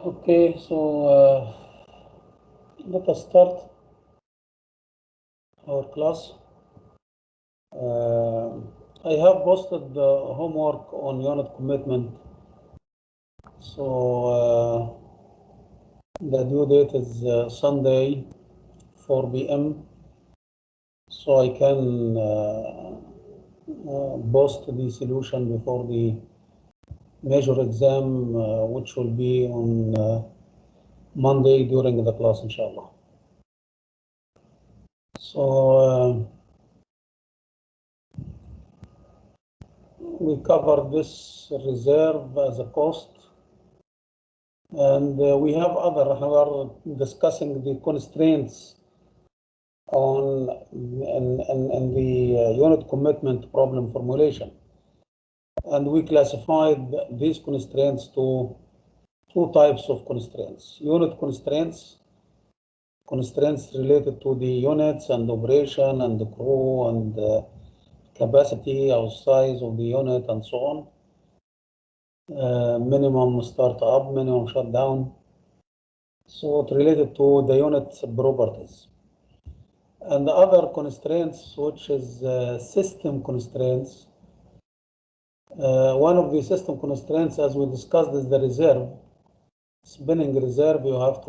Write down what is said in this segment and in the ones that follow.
Okay, so let us start our class. I have posted the homework on unit commitment. So the due date is Sunday, 4 p.m. So I can post the solution before the major exam, which will be on Monday during the class, inshallah. So we covered this reserve as a cost, and we are discussing the constraints on in the unit commitment problem formulation, and we classified these constraints to two types of constraints: unit constraints related to the units and operation and the crew and capacity or size of the unit and so on. Minimum startup, minimum shutdown. So it's related to the unit properties. And the other constraints, which is system constraints. One of the system constraints, as we discussed, is the reserve. Spinning reserve, you have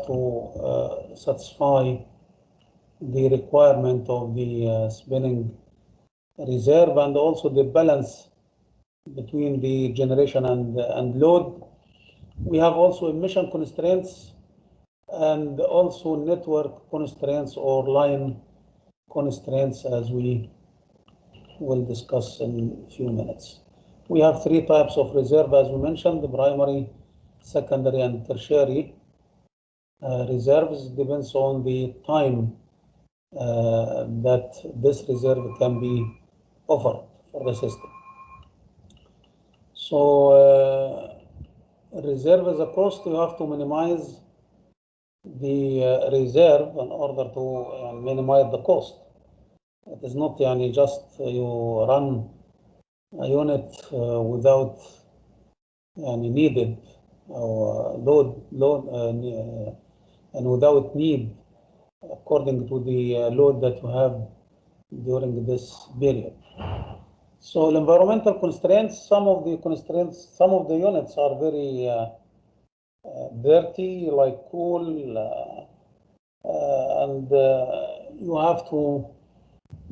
to satisfy the requirement of the spinning reserve, and also the balance between the generation and load. We have also emission constraints and also network constraints or line constraints, as we will discuss in a few minutes. We have three types of reserve, as we mentioned: the primary, secondary, and tertiary reserves. Depends on the time that this reserve can be offered for the system. So reserve as a cost, you have to minimize the reserve in order to minimize the cost. It is not just you run a unit without needed load and without need according to the load that you have during this period. So environmental constraints, some of the units are very dirty, like coal, and you have to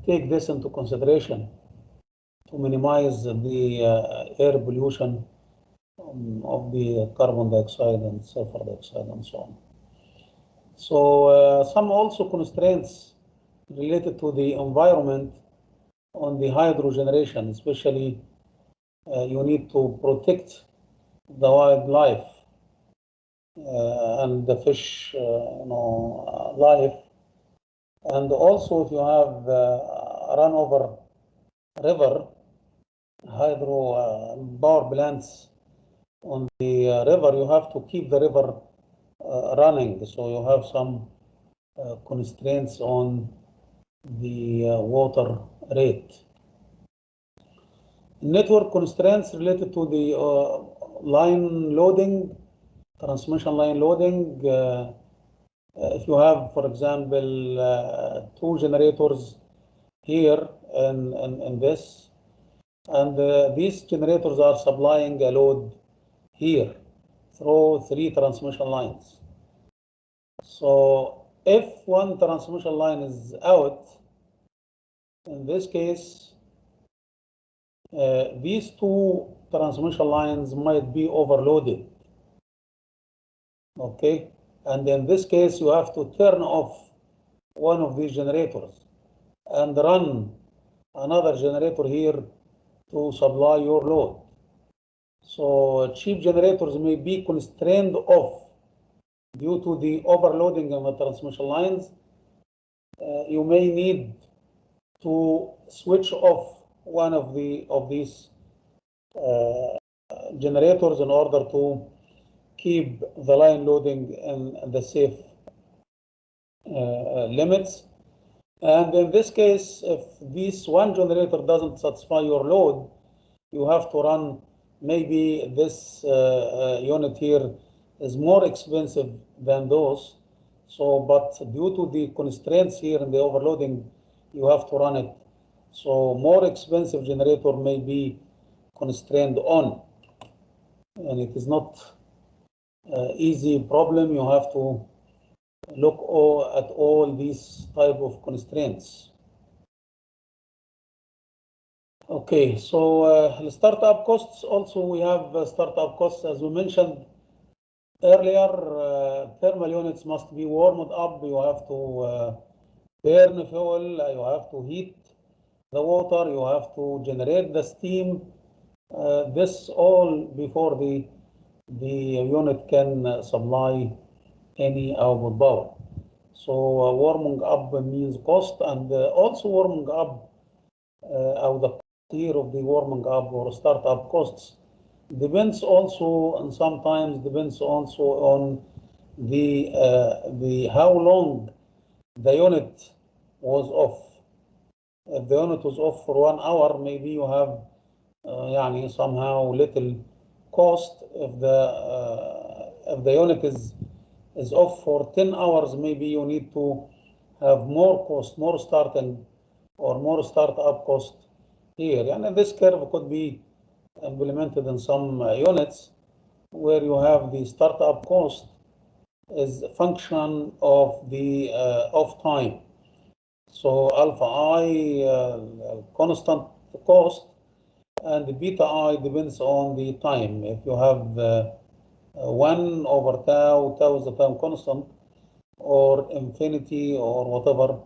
take this into consideration to minimize the air pollution of the carbon dioxide and sulfur dioxide and so on. So some also constraints related to the environment on the hydro generation, especially you need to protect the wildlife and the fish life. And also, if you have run over river, hydro power plants on the river, you have to keep the river running. So you have some constraints on the water rate. Network constraints related to the line loading, transmission line loading. If you have, for example, two generators here in this, and these generators are supplying a load here through three transmission lines. So if one transmission line is out, in this case, these two transmission lines might be overloaded. Okay, and in this case, you have to turn off one of these generators and run another generator here to supply your load. So cheap generators may be constrained off due to the overloading of the transmission lines. You may need to switch off one of these generators in order to keep the line loading in the safe limits. And in this case, if this one generator doesn't satisfy your load, you have to run maybe this unit here is more expensive than those. So, but due to the constraints here in the overloading, you have to run it. So more expensive generator may be constrained on, and it is not easy problem. You have to look at all these type of constraints. Okay, so the startup costs also, we have startup costs as we mentioned earlier. Thermal units must be warmed up. You have to burn fuel. You have to heat the water. You have to generate the steam. This all before the unit can supply any output power. So warming up means cost, and also warming up of the year of the warming up or startup costs depends also, and sometimes depends also on the how long the unit was off. If the unit was off for 1 hour, maybe you have somehow little cost. If the unit is off for 10 hours, maybe you need to have more cost, more starting or more startup cost here. And this curve could be implemented in some units where you have the startup cost is a function of the off time. So alpha I constant cost, and the beta I depends on the time. If you have 1 over tau, tau is the time constant, or infinity or whatever,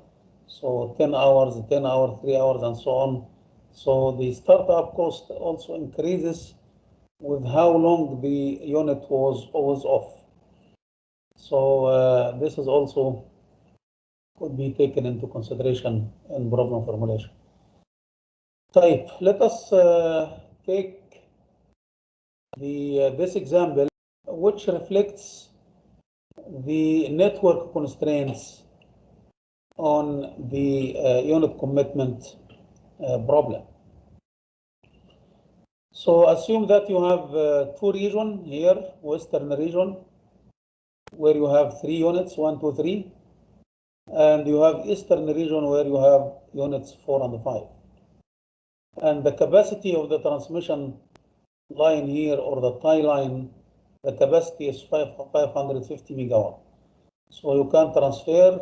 so 10 hours, 10 hours, 3 hours, and so on. So the startup cost also increases with how long the unit was off. So this is also could be taken into consideration in problem formulation. Type. Let us take this example, which reflects the network constraints on the unit commitment problem. So assume that you have two regions here, western region, where you have 3 units, 1, 2, 3, and you have eastern region where you have units 4 and 5. And the capacity of the transmission line here, or the tie line, the capacity is 550 megawatt. So you can transfer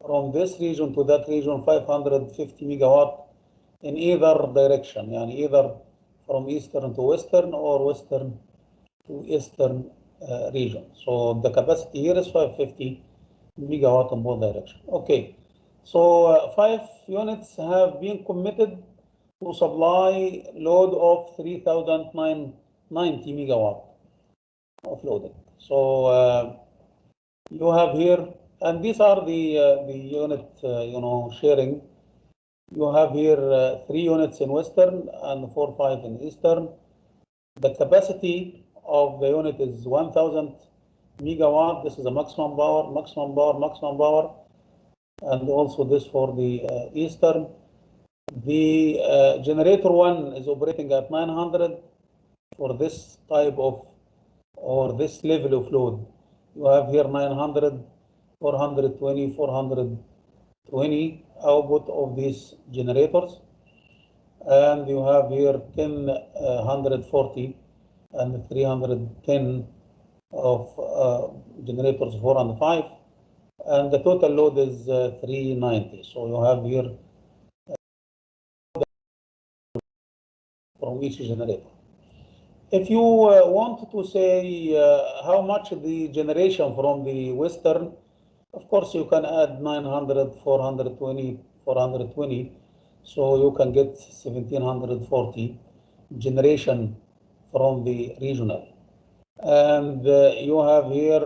from this region to that region 550 megawatt in either direction, either from eastern to western or western to eastern region. So the capacity here is 550 megawatt in both directions. Okay, so 5 units have been committed to supply load of 3,990 megawatt of loading. So you have here, and these are the unit sharing. You have here 3 units in western and 4, 5 in eastern. The capacity of the unit is 1,000 megawatt. This is the maximum power, maximum power, maximum power, and also this for the eastern. The generator 1 is operating at 900 for this type of, or this level of load. You have here 900, 420, 420 output of these generators. And you have here 10, 140 and 310 of generators 4 and 5. And the total load is 390. So you have here from each generator. If you want to say how much the generation from the western, of course you can add 900, 420, 420, so you can get 1740 generation from the regional. And you have here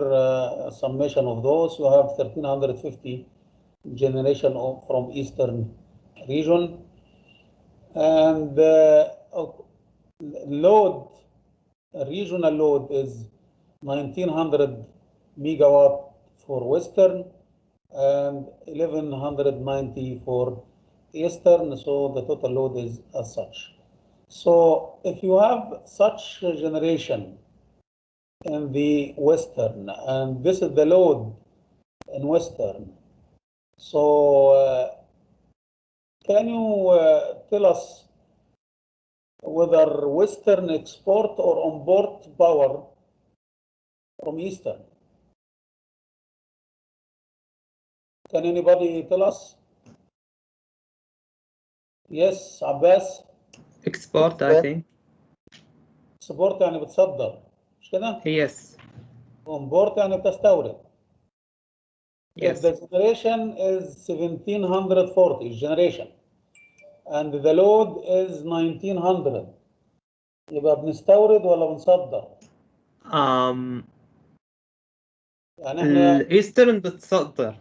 summation of those. You have 1350 generation from eastern region, and load, regional load is 1900 megawatt for western and 1190 for eastern. So the total load is as such. So if you have such a generation in the western, and this is the load in western, so can you tell us whether western export or import power from eastern? Can anybody tell us? Yes, Abbas. export I think. export يعني بتصدر مش كده؟ Yes. import يعني بتستورد. If Yes. the generation is 1740 generation and the load is 1900 يبقى بنستورد ولا بنصدر؟ يعني احنا الايسترن بتصدر.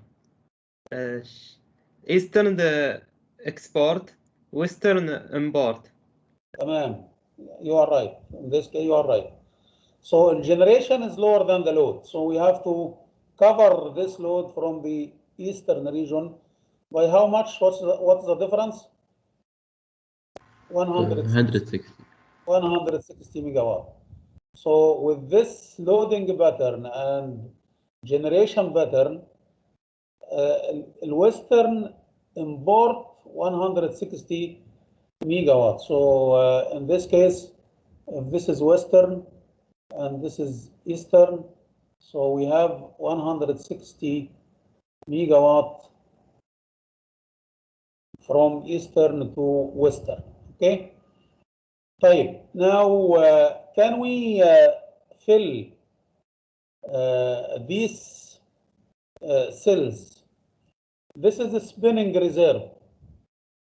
ايسترن the export, western import. تمام. You are right. In this case you are right. So generation is lower than the load. So we have to cover this load from the eastern region by how much? What's the difference? 160 megawatt. So with this loading pattern and generation pattern, Western import 160 megawatt. So in this case, if this is Western and this is Eastern, so we have 160 megawatt from Eastern to Western. Okay. طيب, now can we fill these cells? This is the spinning reserve.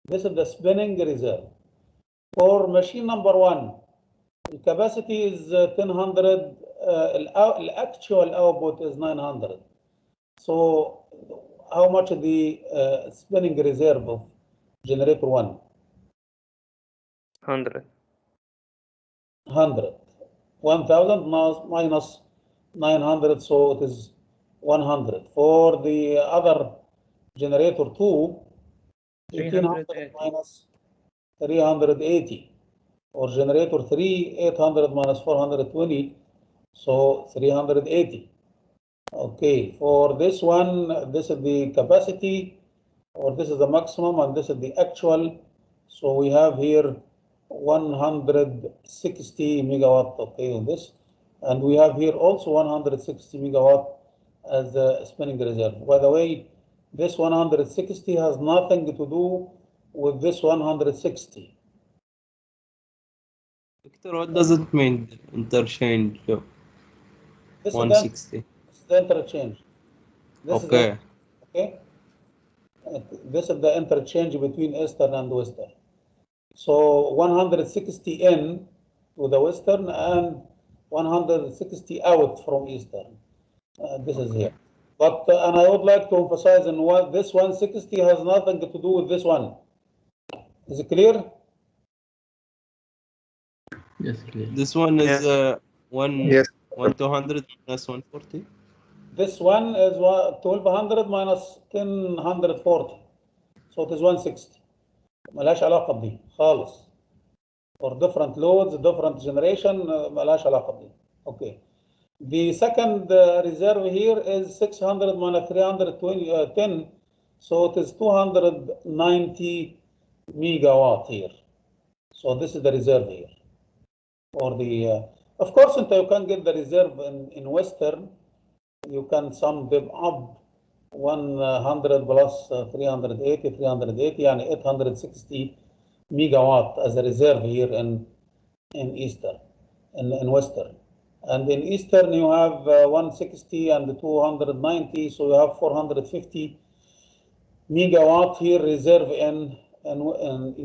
This is the spinning reserve. For machine number 1, the capacity is 1000, the actual output is 900. So how much the spinning reserve of generator 1? 100. 100. 1000 minus 900, so it is 100. For the other generator 2, 1800 minus 380. Or generator 3, 800 minus 420, so 380. Okay, for this one, this is the capacity, or this is the maximum, and this is the actual. So we have here 160 megawatt, okay, on this. And we have here also 160 megawatt as the spinning reserve. By the way, this 160 has nothing to do with this 160. Victor, what does it mean, interchange? This 160. Is the interchange. This okay. Okay. This is the interchange between Eastern and Western. So 160 in to the Western and 160 out from Eastern. This is here. But and I would like to emphasize in what this 160 has nothing to do with this one. Is it clear? Yes, clear. This one is 1200 minus 140. This one is 1200 minus 1040. So it is 160. ملهاش علاقة بدي خالص. For different loads, different generation, ملهاش علاقة بدي. Okay. The second reserve here is 600 minus 310, so it is 290 megawatt here. So this is the reserve here. For the, of course, until you can get the reserve in Western, you can sum them up 100 plus 380, 380, and 860 megawatt as a reserve here in Eastern, in Western. And in Eastern, you have 160 and 290, so you have 450 megawatt here reserve in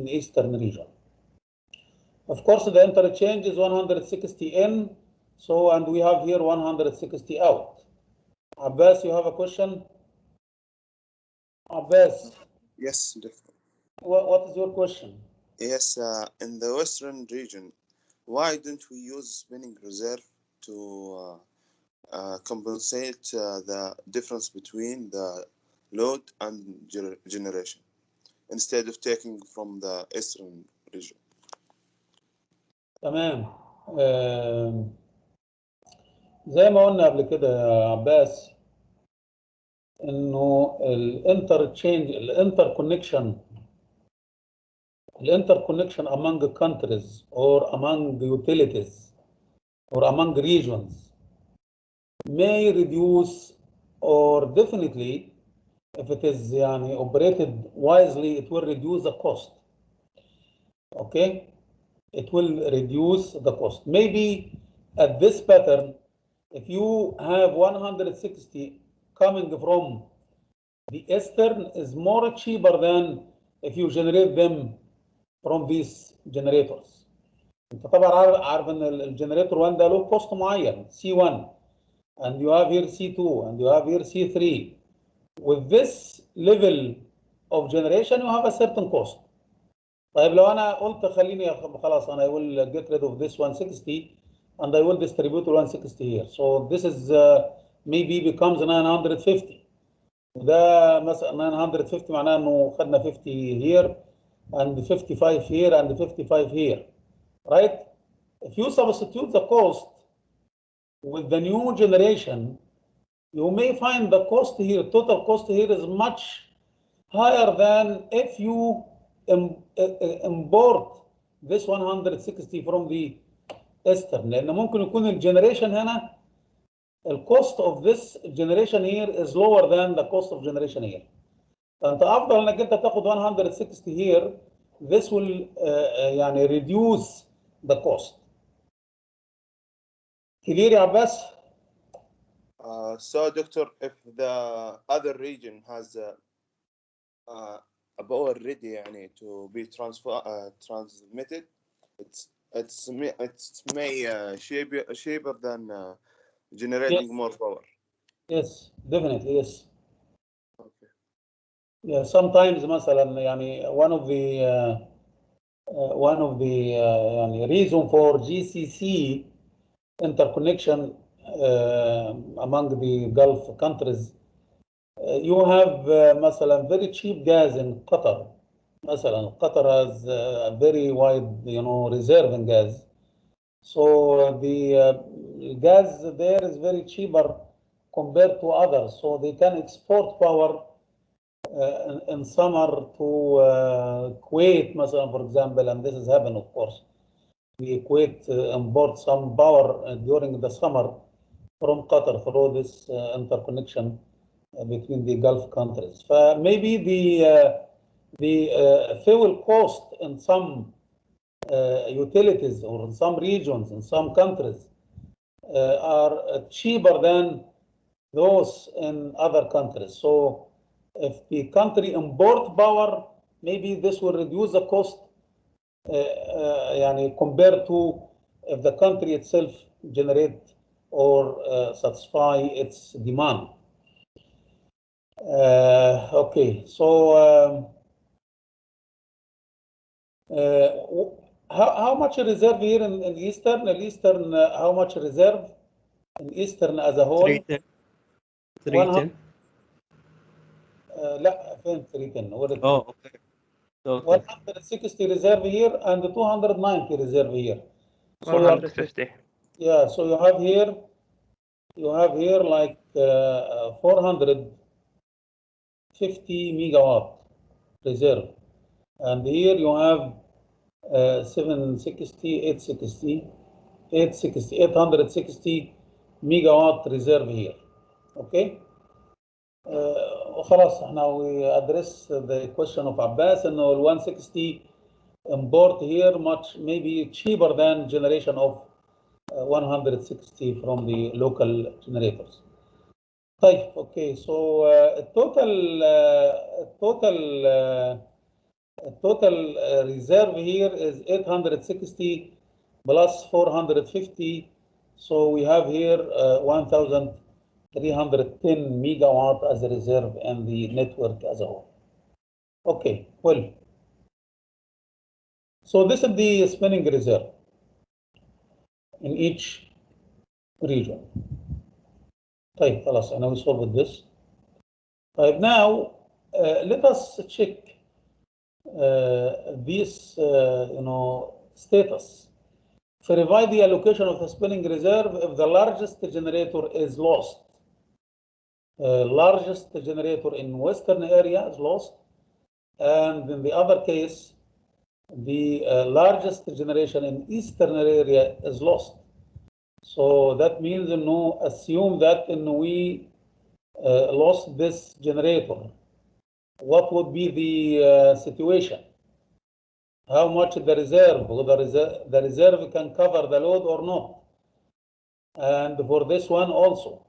Eastern region. Of course, the interchange is 160 in, so, and we have here 160 out. Abbas, you have a question? Abbas. Yes, definitely. What is your question? Yes, in the Western region, why don't we use spinning reserve to compensate the difference between the load and generation instead of taking from the Eastern region? تمام. زي ما قلنا قبل كده يا عباس انه الانتر كونكشن among countries or among utilities or among regions may reduce, or definitely if it is operated wisely, it will reduce the cost. Okay, it will reduce the cost. Maybe at this pattern, if you have 160 coming from the eastern, is more cheaper than if you generate them from these generators. انت طبعا عارف ان الجنريتور 1 ده له كوست معين C1, and you have here C2, and you have here C3. With this level of generation you have a certain cost. طيب لو انا قلت خليني خلاص انا I will get rid of this 160 and I will distribute 160 here. So this is maybe becomes 950. وده مثلا 950 معناه انه خدنا 50 here and 55 here and 55 here, right? If you substitute the cost with the new generation, you may find the cost here, total cost here is much higher than if you import this 160 from the eastern. لأن ممكن يكون الجنريشن هنا الcost of this generation here is lower than the cost of generation here. فأنت أفضل إنك أنت تاخد 160 here. This will reduce the cost. Clear يا عباس؟ So, Doctor, if the other region has a power ready to be transmitted, it's cheaper than generating more power. Yes, definitely, yes. Okay. Yeah, sometimes مثلا one of the reason for GCC interconnection among the Gulf countries, you have مثلا very cheap gas in Qatar. مثلا Qatar has a very wide reserve in gas, so the gas there is very cheaper compared to others, so they can export power in summer to Kuwait مثلا, for example, and this has happened, of course. The Kuwait import some power during the summer from Qatar through this interconnection between the Gulf countries. Maybe the fuel cost in some utilities or in some regions, in some countries, are cheaper than those in other countries. So if the country import power, maybe this will reduce the cost compared to if the country itself generate or satisfy its demand. Okay, so how much reserve here in Eastern? Eastern, how much reserve in Eastern as a whole? 310. 310. لا فين 310؟ Oh, okay. Total. 160 reserve here and 290 reserve here. So 150. yeah, so you have here like 450 megawatt reserve, and here you have 860 megawatt reserve here. Okay. وخلاص احنا we address the question of Abbas انه ال 160 import here much maybe cheaper than generation of 160 from the local generators. طيب okay, so total reserve here is 860 plus 450, so we have here 1310 megawatt as a reserve in the network as a whole. Okay, well, so this is the spinning reserve in each region. طيب خلاص أنا we solved this. طيب now let us check this status verify the allocation of the spinning reserve if the largest generator is lost. Largest generator in western area is lost, and in the other case, the largest generation in eastern area is lost. So that means assume that we lost this generator. What would be the situation? How much the reserve, whether the reserve can cover the load or not. And for this one also,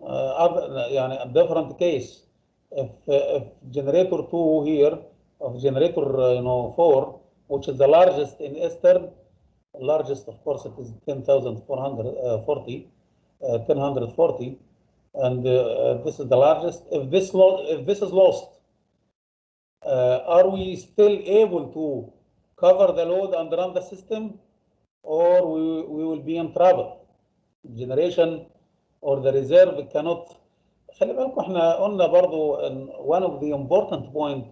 a different case. If generator 2 here, of generator 4, which is the largest in Eastern, largest of course it is 10,440, 1040, and this is the largest. If this is lost, are we still able to cover the load and run the system, or we will be in trouble? Generation or the reserve cannot. خلي بالكم احنا قلنا برضو one of the important point,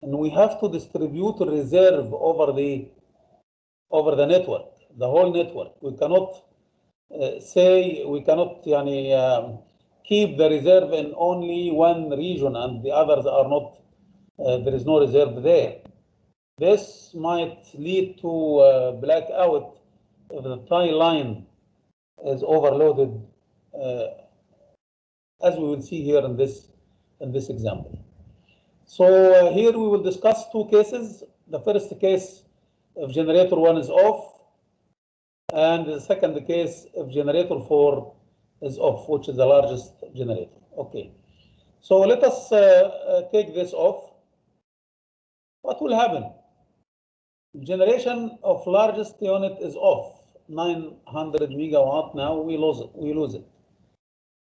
and we have to distribute reserve over the network, the whole network. We cannot say we cannot keep the reserve in only one region and the others are not. There is no reserve there. This might lead to blackout if the tie line is overloaded, as we will see here in this example. So here we will discuss two cases. The first case, if generator 1 is off, and the second case, if generator 4 is off, which is the largest generator. Okay, so let us take this off. What will happen? Generation of largest unit is off, 900 megawatt. Now we lose it.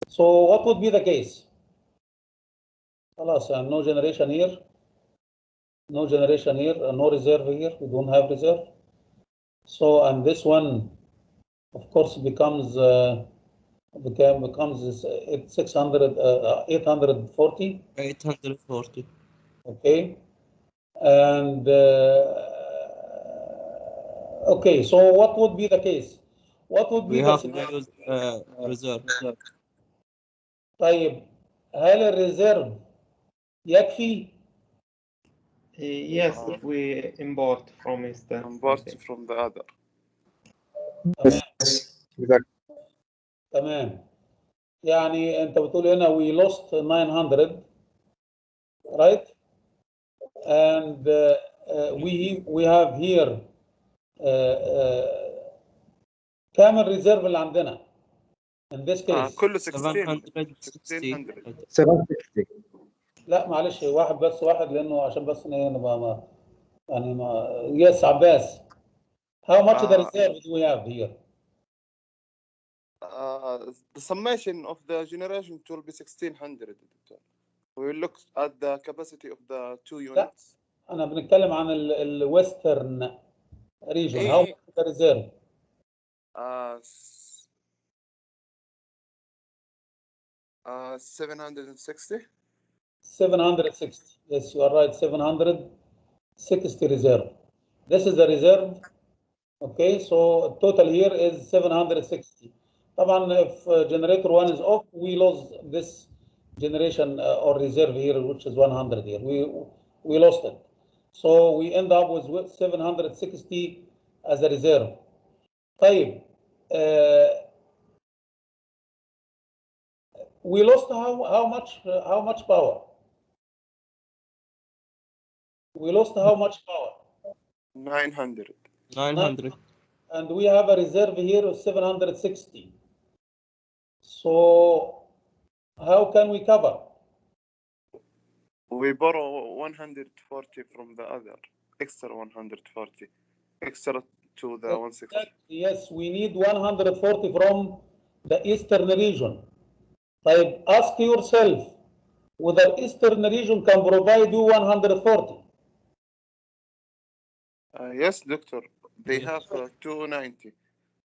So what would be the case? No generation here, no generation here, no reserve here. We don't have reserve. So, and this one, of course, becomes 840. 840. Okay, and okay. So what would be the case? What would be We the have to use reserve. طيب هل الريزيرف يكفي؟ Yes, if we import from Eastern. Import from the other. تمام. يعني انت بتقول هنا we lost 900, right? And we have here كام الريزيرف اللي عندنا in this case؟ كله 1600. لا معلش واحد بس، واحد لانه عشان بس نبقى yes عباس. How much the reserve do we have here? The summation of the generation will be 1600. We will look at the capacity of the two units. أنا بنتكلم عن الويسترن region. How much the reserve? 760. 760. Yes, you are right. 760 reserve. This is the reserve. Okay, so total here is 760. طبعا if generator 1 is off, we lose this generation or reserve here, which is 100 here. We lost it. So we end up with 760 as a reserve. طيب we lost how much power? We lost how much power? 900. 900. And we have a reserve here of 760. So how can we cover? We borrow 140 from the other, extra 140, extra to the 160. Yes, we need 140 from the eastern region. طيب, ask yourself whether eastern region can provide you 140. Yes, doctor. They have 290.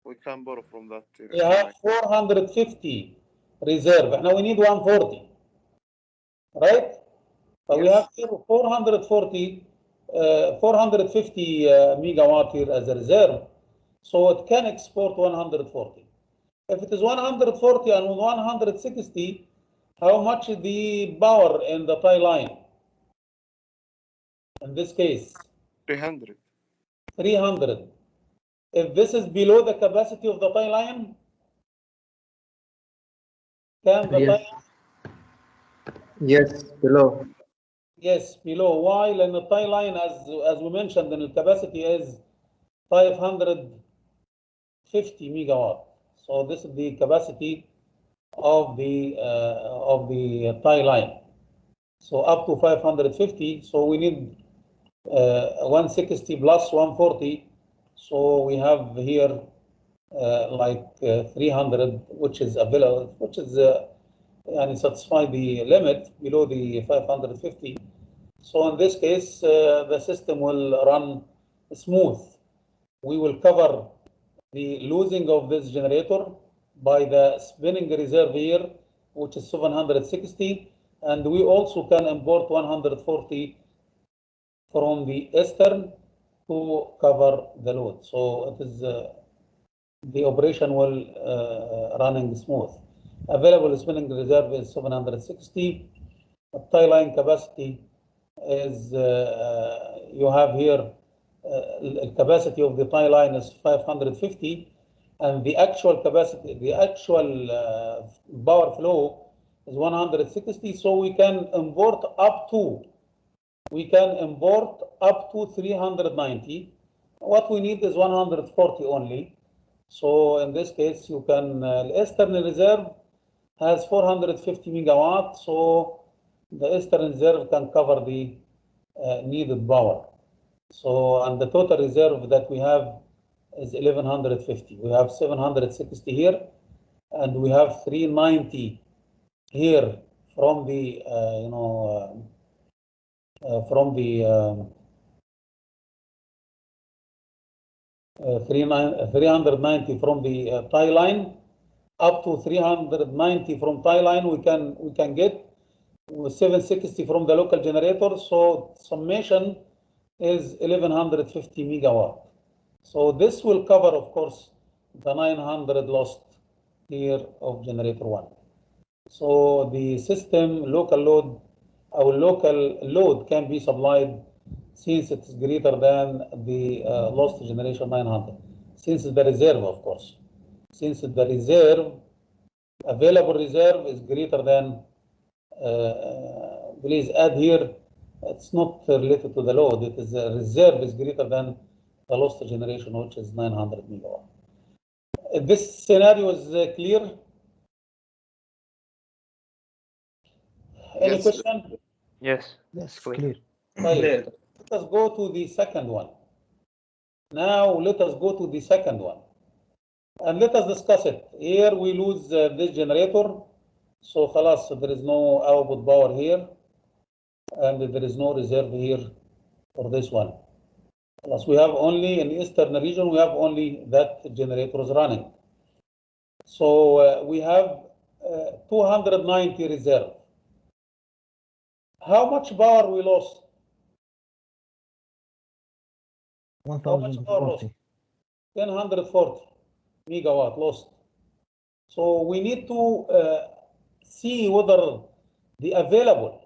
We can borrow from that. We have 450 reserve. Now we need 140, right? But we have here 450 megawatt here as a reserve. so it can export 140. If it is 140 and 160, how much is the power in the tie line? In this case, 300. 300. If this is below the capacity of the tie line, can the tie line? Yes, below. Yes, below. While in the tie line, as we mentioned, the capacity is 550 megawatt. So this is the capacity of the tie line. So up to 550. So we need 160 plus 140. So we have here like 300, which is available, which is and satisfy the limit below the 550. So in this case, the system will run smooth. We will cover the losing of this generator by the spinning reserve here, which is 760, and we also can import 140 from the eastern to cover the load. So it is the operation will running smooth. Available spinning reserve is 760. The tie line capacity is you have here the capacity of the tie line is 550, and the actual capacity, the actual power flow is 160. So we can import up to 390. What we need is 140 only. So in this case, you can the eastern reserve has 450 megawatt. So the eastern reserve can cover the needed power. So, and the total reserve that we have is 1150. We have 760 here, and we have 390 here from the from the 390 from the tie line, up to 390 from tie line. We can get 760 from the local generator. So summation is 1150 megawatt. So this will cover, of course, the 900 lost here of generator 1. So the system local load, our local load can be supplied since it is greater than the lost generation 900. Since the reserve, of course, since the reserve, available reserve is greater than, please add here, it's not related to the load, it is a reserve is greater than the lost generation, which is 900 megawatt. This scenario is clear? Any Yes. question? Yes. Yes, clear. clear. Right. Let us go to the second one. Now let us go to the second one. And let us discuss it. Here we lose this generator. So خلاص, there is no output power here. And there is no reserve here for this one. Plus we have only in the eastern region, we have only that generator is running. So we have 290 reserve. How much power we lost? How much power lost? 140 megawatt lost. So we need to see whether the available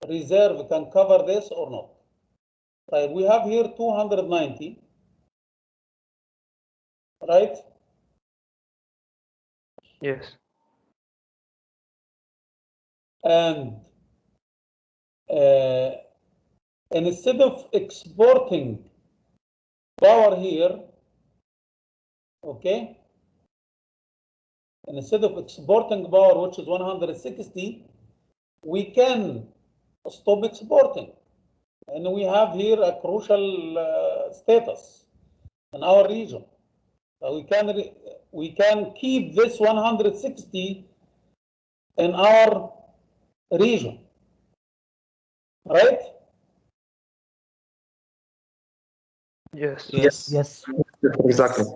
reserve can cover this or not. Right, we have here 290, right? Yes. And instead of exporting power here, okay, instead of exporting power, which is 160, we can stop exporting. And we have here a crucial status in our region. We can keep this 160 in our region, right? Yes. Yes. Yes, exactly.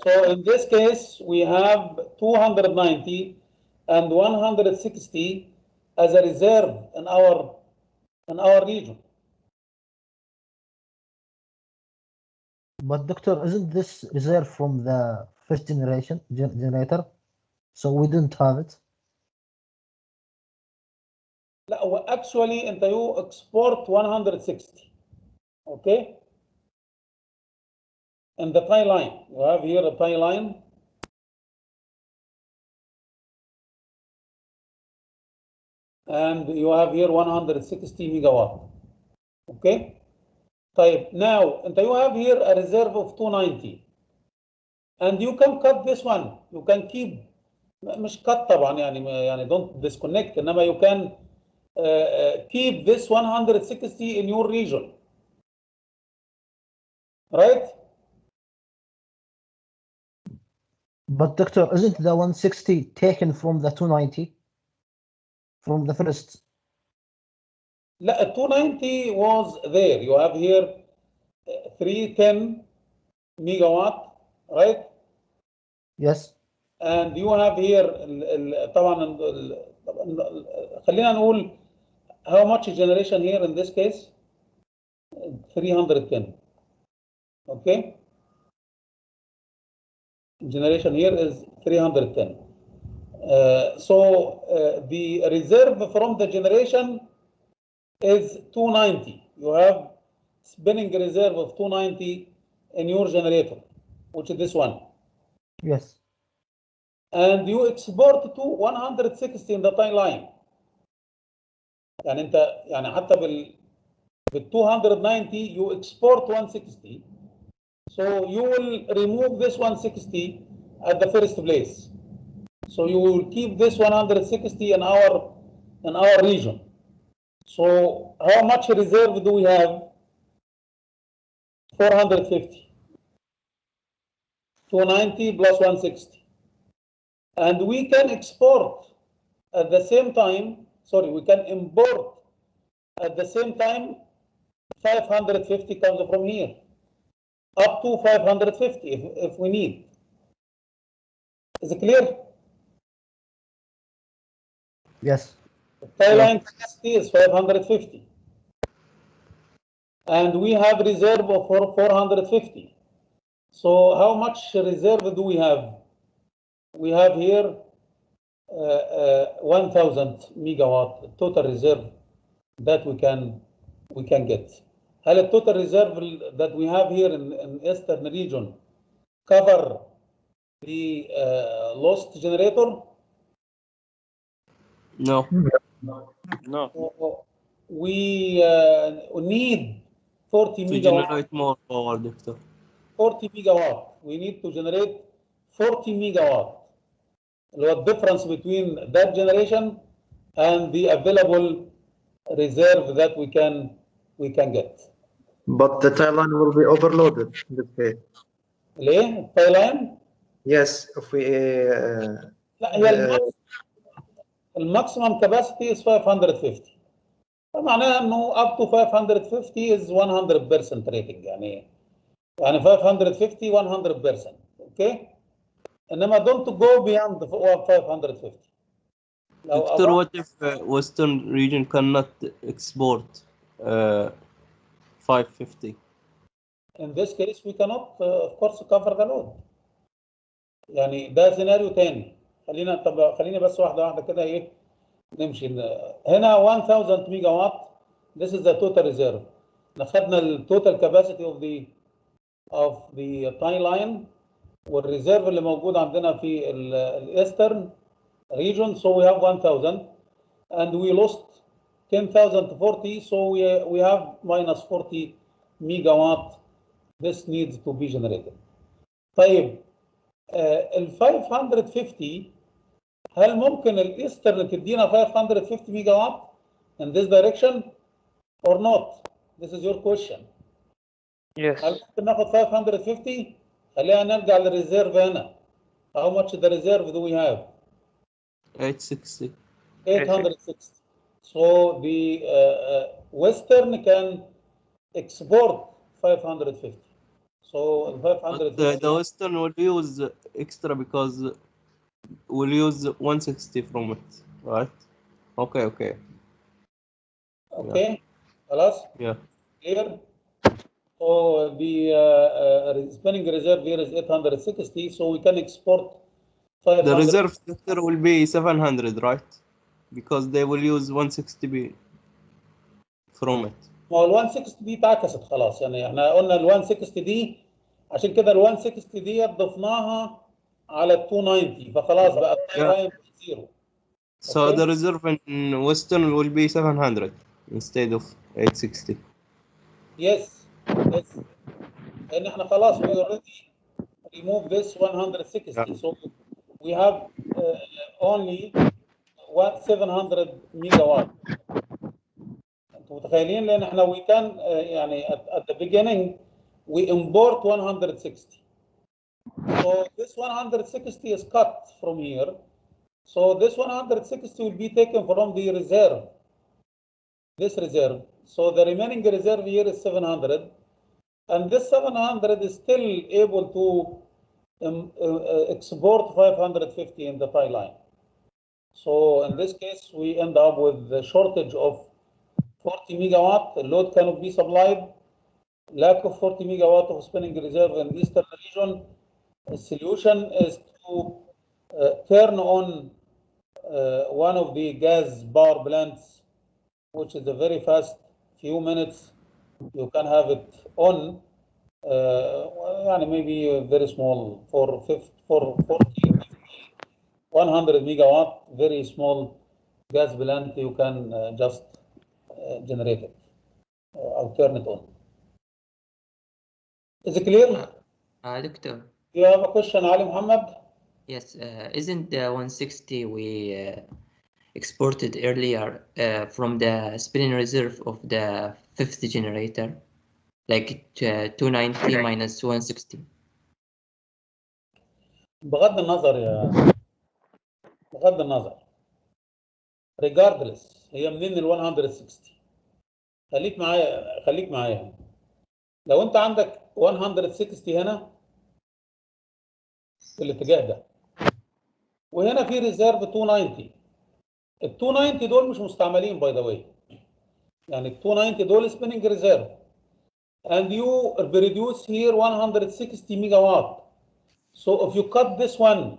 So in this case, we have 290 and 160 as a reserve in our region. But doctor, isn't this reserve from the first generation generator? So we didn't have it. لا هو actually انت you export 160. Okay. And the tie line, you have here a tie line. And you have here 160 megawatt. Okay. طيب now انت you have here a reserve of 290. And you can cut this one. You can keep مش cut طبعا يعني don't disconnect انما you can keep this 160 in your region. Right? But doctor, isn't the 160 taken from the 290? From the first? لا 290 was there. You have here 310 megawatt, right? Yes. And you have here طبعا خلينا نقول how much generation here in this case? 310. Okay. Generation here is 310. So the reserve from the generation is 290. You have spinning reserve of 290 in your generator, which is this one. Yes. And you export to 160 in the tie line. يعني انت يعني حتى بال 290 you export 160. So you will remove this 160 at the first place. So you will keep this 160 in our region. So how much reserve do we have? 450. 290 plus 160. And we can export at the same time, sorry, we can import at the same time 550 comes from here. Up to 550 if we need. Is it clear? Yes. The tie line capacity is 550. And we have reserve of 450. So how much reserve do we have? We have here 1000 megawatt total reserve that we can get. هل التوتال reserve that we have here in eastern region cover the lost generator? No. No. So we need 40 To megawatt. generate more power, doctor. 40 megawatt. We need to generate 40 megawatt. The difference between that generation and the available reserve that we can get. But the tie line will be overloaded in this case. ليه؟ tie line؟ Yes, if we لا هي الماكسيمم كاباسيتي is 550. فمعناها انه up to 550 is 100% rating يعني 550 100%. اوكي؟ انما don't go beyond 550. Doctor, what if Western region cannot export 550? In this case we cannot of course cover the load. يعني ده سيناريو تاني. خليني بس واحده كده ايه نمشي. هنا 1000 ميجا وات. This is the total reserve. خدنا التوتال كاباسيتي of the tie line والريزيرف اللي موجود عندنا في الايسترن region. So we have 1000 and we lost 10,000 to 40. So we have minus 40 megawatt. This needs to be generated. طيب ال 550 هل ممكن الايسترن تدينا 550 ميجا وات in this direction or not? This is your question. Yes. هل ممكن ناخد 550؟ خلينا نرجع للريزيرف هنا. How much the reserve do we have? 860. 860. So the Western can export 550. So 550. The Western will use extra because we'll use 160 from it, right? Okay. Okay. خلاص؟ Yeah. Clear? So the spinning reserve here is 860, so we can export 500. The reserve sector will be 700, right? Because they will use 160B from it. ما هو ال 160 دي اتعكست خلاص، يعني احنا قلنا ال 160 دي، عشان كده ال 160 دي ضفناها على ال 290 فخلاص بقى التايم زيرو. So Okay. the reserve in Western will be 700 instead of 860. Yes. لان احنا خلاص we already remove this 160 so we have only 700 ميجا وات. انتوا متخيلين؟ لان احنا we can يعني at the beginning we import 160. So this 160 is cut from here. So this 160 will be taken from the reserve. This reserve. So the remaining reserve here is 700. And this 700 is still able to export 550 in the tie line. So in this case, we end up with the shortage of 40 megawatt. The load cannot be supplied. Lack of 40 megawatt of spinning reserve in the eastern region. The solution is to turn on one of the gas power plants, which is a very fast, few minutes. You can have it on. Maybe very small for 40, 100 megawatt, very small gas plant. You can just generate it. I'll turn it on. Is it clear? Doctor. You have a question, Ali Muhammad? Yes, isn't the 160 we exported earlier from the spinning reserve of the fifth generator, like 290 minus 160? بغض النظر regardless هي منين ال 160. خليك معايا. لو انت عندك 160 هنا في الاتجاه ده وهنا في ريزيرف 290. ال 290 دول مش مستعملين باي ذا واي. يعني ال 290 دول spinning reserve. And you produce here 160 megawatt. So if you cut this one,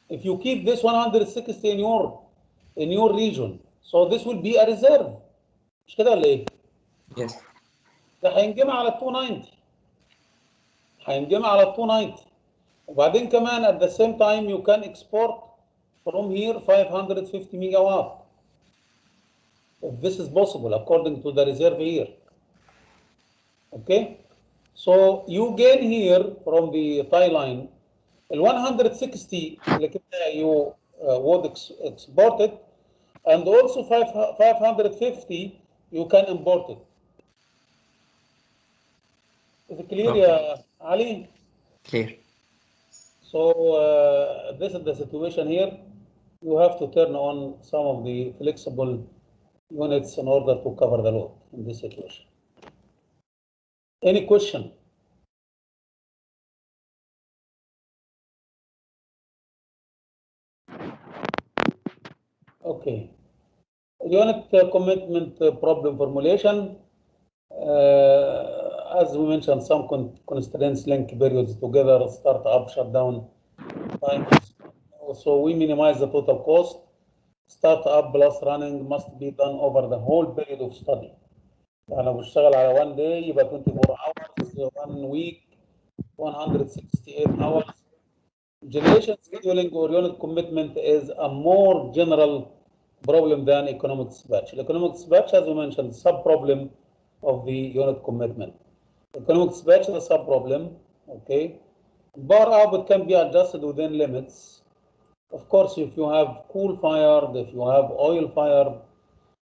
if you keep this 160 in your region, so this will be a reserve. مش كده ولا ايه؟ Yes. ده هينجمع على 290. هينجمع على 290. وبعدين كمان at the same time you can export from here 550 megawatt. If this is possible according to the reserve here. Okay? So you gain here from the tie line ال 160 اللي كده you would export it, and also 550 you can import it. Is it clear, Okay. Ali? Clear. So this is the situation here. You have to turn on some of the flexible units in order to cover the load in this situation. Any question? Okay. Unit commitment problem formulation. As we mentioned, some constraints link periods together, start up, shut down times. So we minimize the total cost. Start up plus running must be done over the whole period of study. أنا بشتغل على 1 day يبقى 24 hours, 1 week 168 hours. Generation scheduling or unit commitment is a more general problem than economic dispatch. Economic dispatch, as we mentioned, sub-problem of the unit commitment. Economic dispatch is a sub-problem, okay? Bar output can be adjusted within limits. Of course, if you have coal-fired, if you have oil-fired,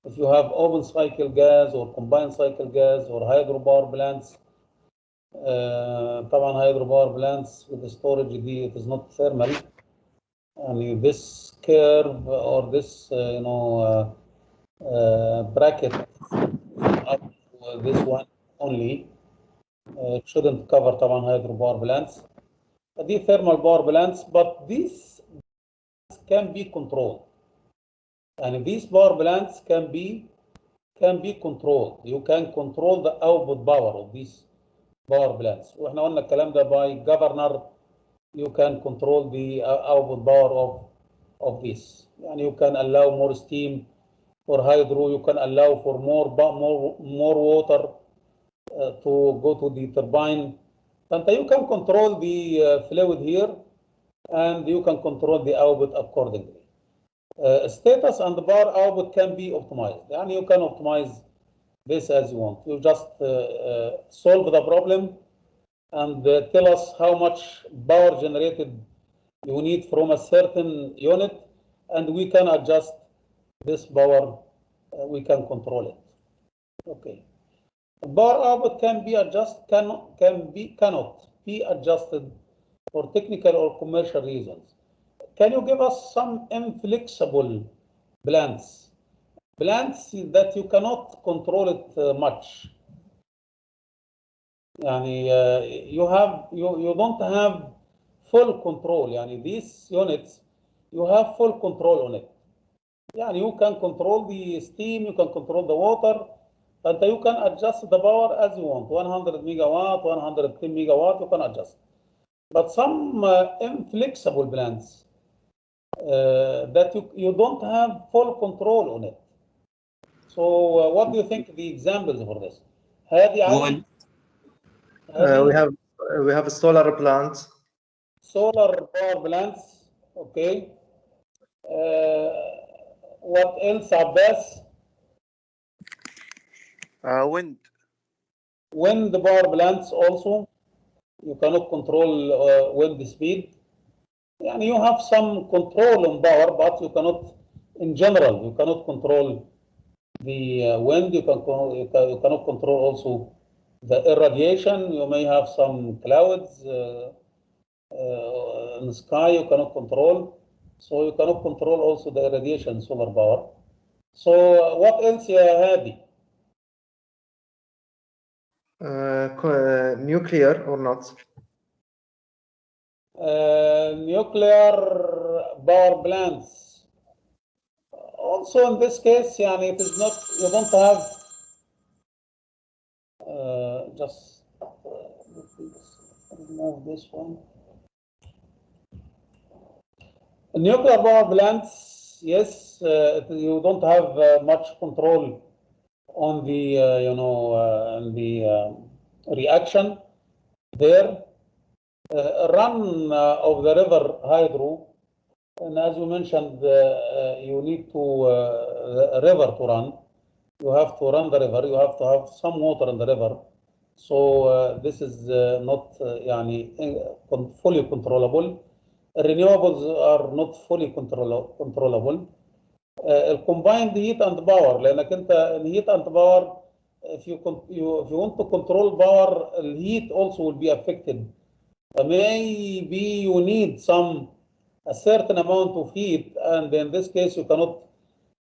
if you have open cycle gas or combined cycle gas or hydropower plants, طبعا hydropower plants with the storage دي it is not thermal. And this curve or this bracket up to this one only it shouldn't cover طبعا hydropower plants. دي thermal power plants, but these can be controlled. And these power plants can can be controlled. You can control the output power of these power plants. واحنا قلنا الكلام ده by governor. You can control the output power of this. يعني you can allow more steam for hydro. You can allow for more water to go to the turbine. And you can control the fluid here, and you can control the output accordingly. Status and bar output can be optimized. And you can optimize this as you want. You just solve the problem and tell us how much power generated you need from a certain unit, and we can adjust this power. We can control it. Okay. Bar output can be adjusted, cannot be adjusted for technical or commercial reasons. Can you give us some inflexible plants that you cannot control it much? يعني you don't have full control. يعني these units you have full control on it. يعني you can control the steam, you can control the water, and you can adjust the power as you want. 100 megawatt, 110 megawatt, you can adjust. But some inflexible plants that you don't have full control on it. So what do you think the examples for this? One. We have a solar plant. Solar power plants. Okay. What else, Abbas? Wind. Wind power plants also. You cannot control wind speed. And you have some control on power, but you cannot, in general, you cannot control the wind. You cannot control also the irradiation. You may have some clouds in the sky you cannot control. So you cannot control also the irradiation solar power. So what else, Hadi? Nuclear or not? Nuclear power plants. Also in this case, يعني it is not, you don't have just remove this one. Nuclear power plants, yes, you don't have much control on the reaction there. Run of the river hydro, and as you mentioned, you need to a river to run. You have to run the river. You have to have some water in the river. So this is not fully controllable. Renewables are not fully controllable. Combined heat and power, لأنك أنت heat and power, if you want to control power, heat also will be affected. Maybe you need a certain amount of heat, and in this case you cannot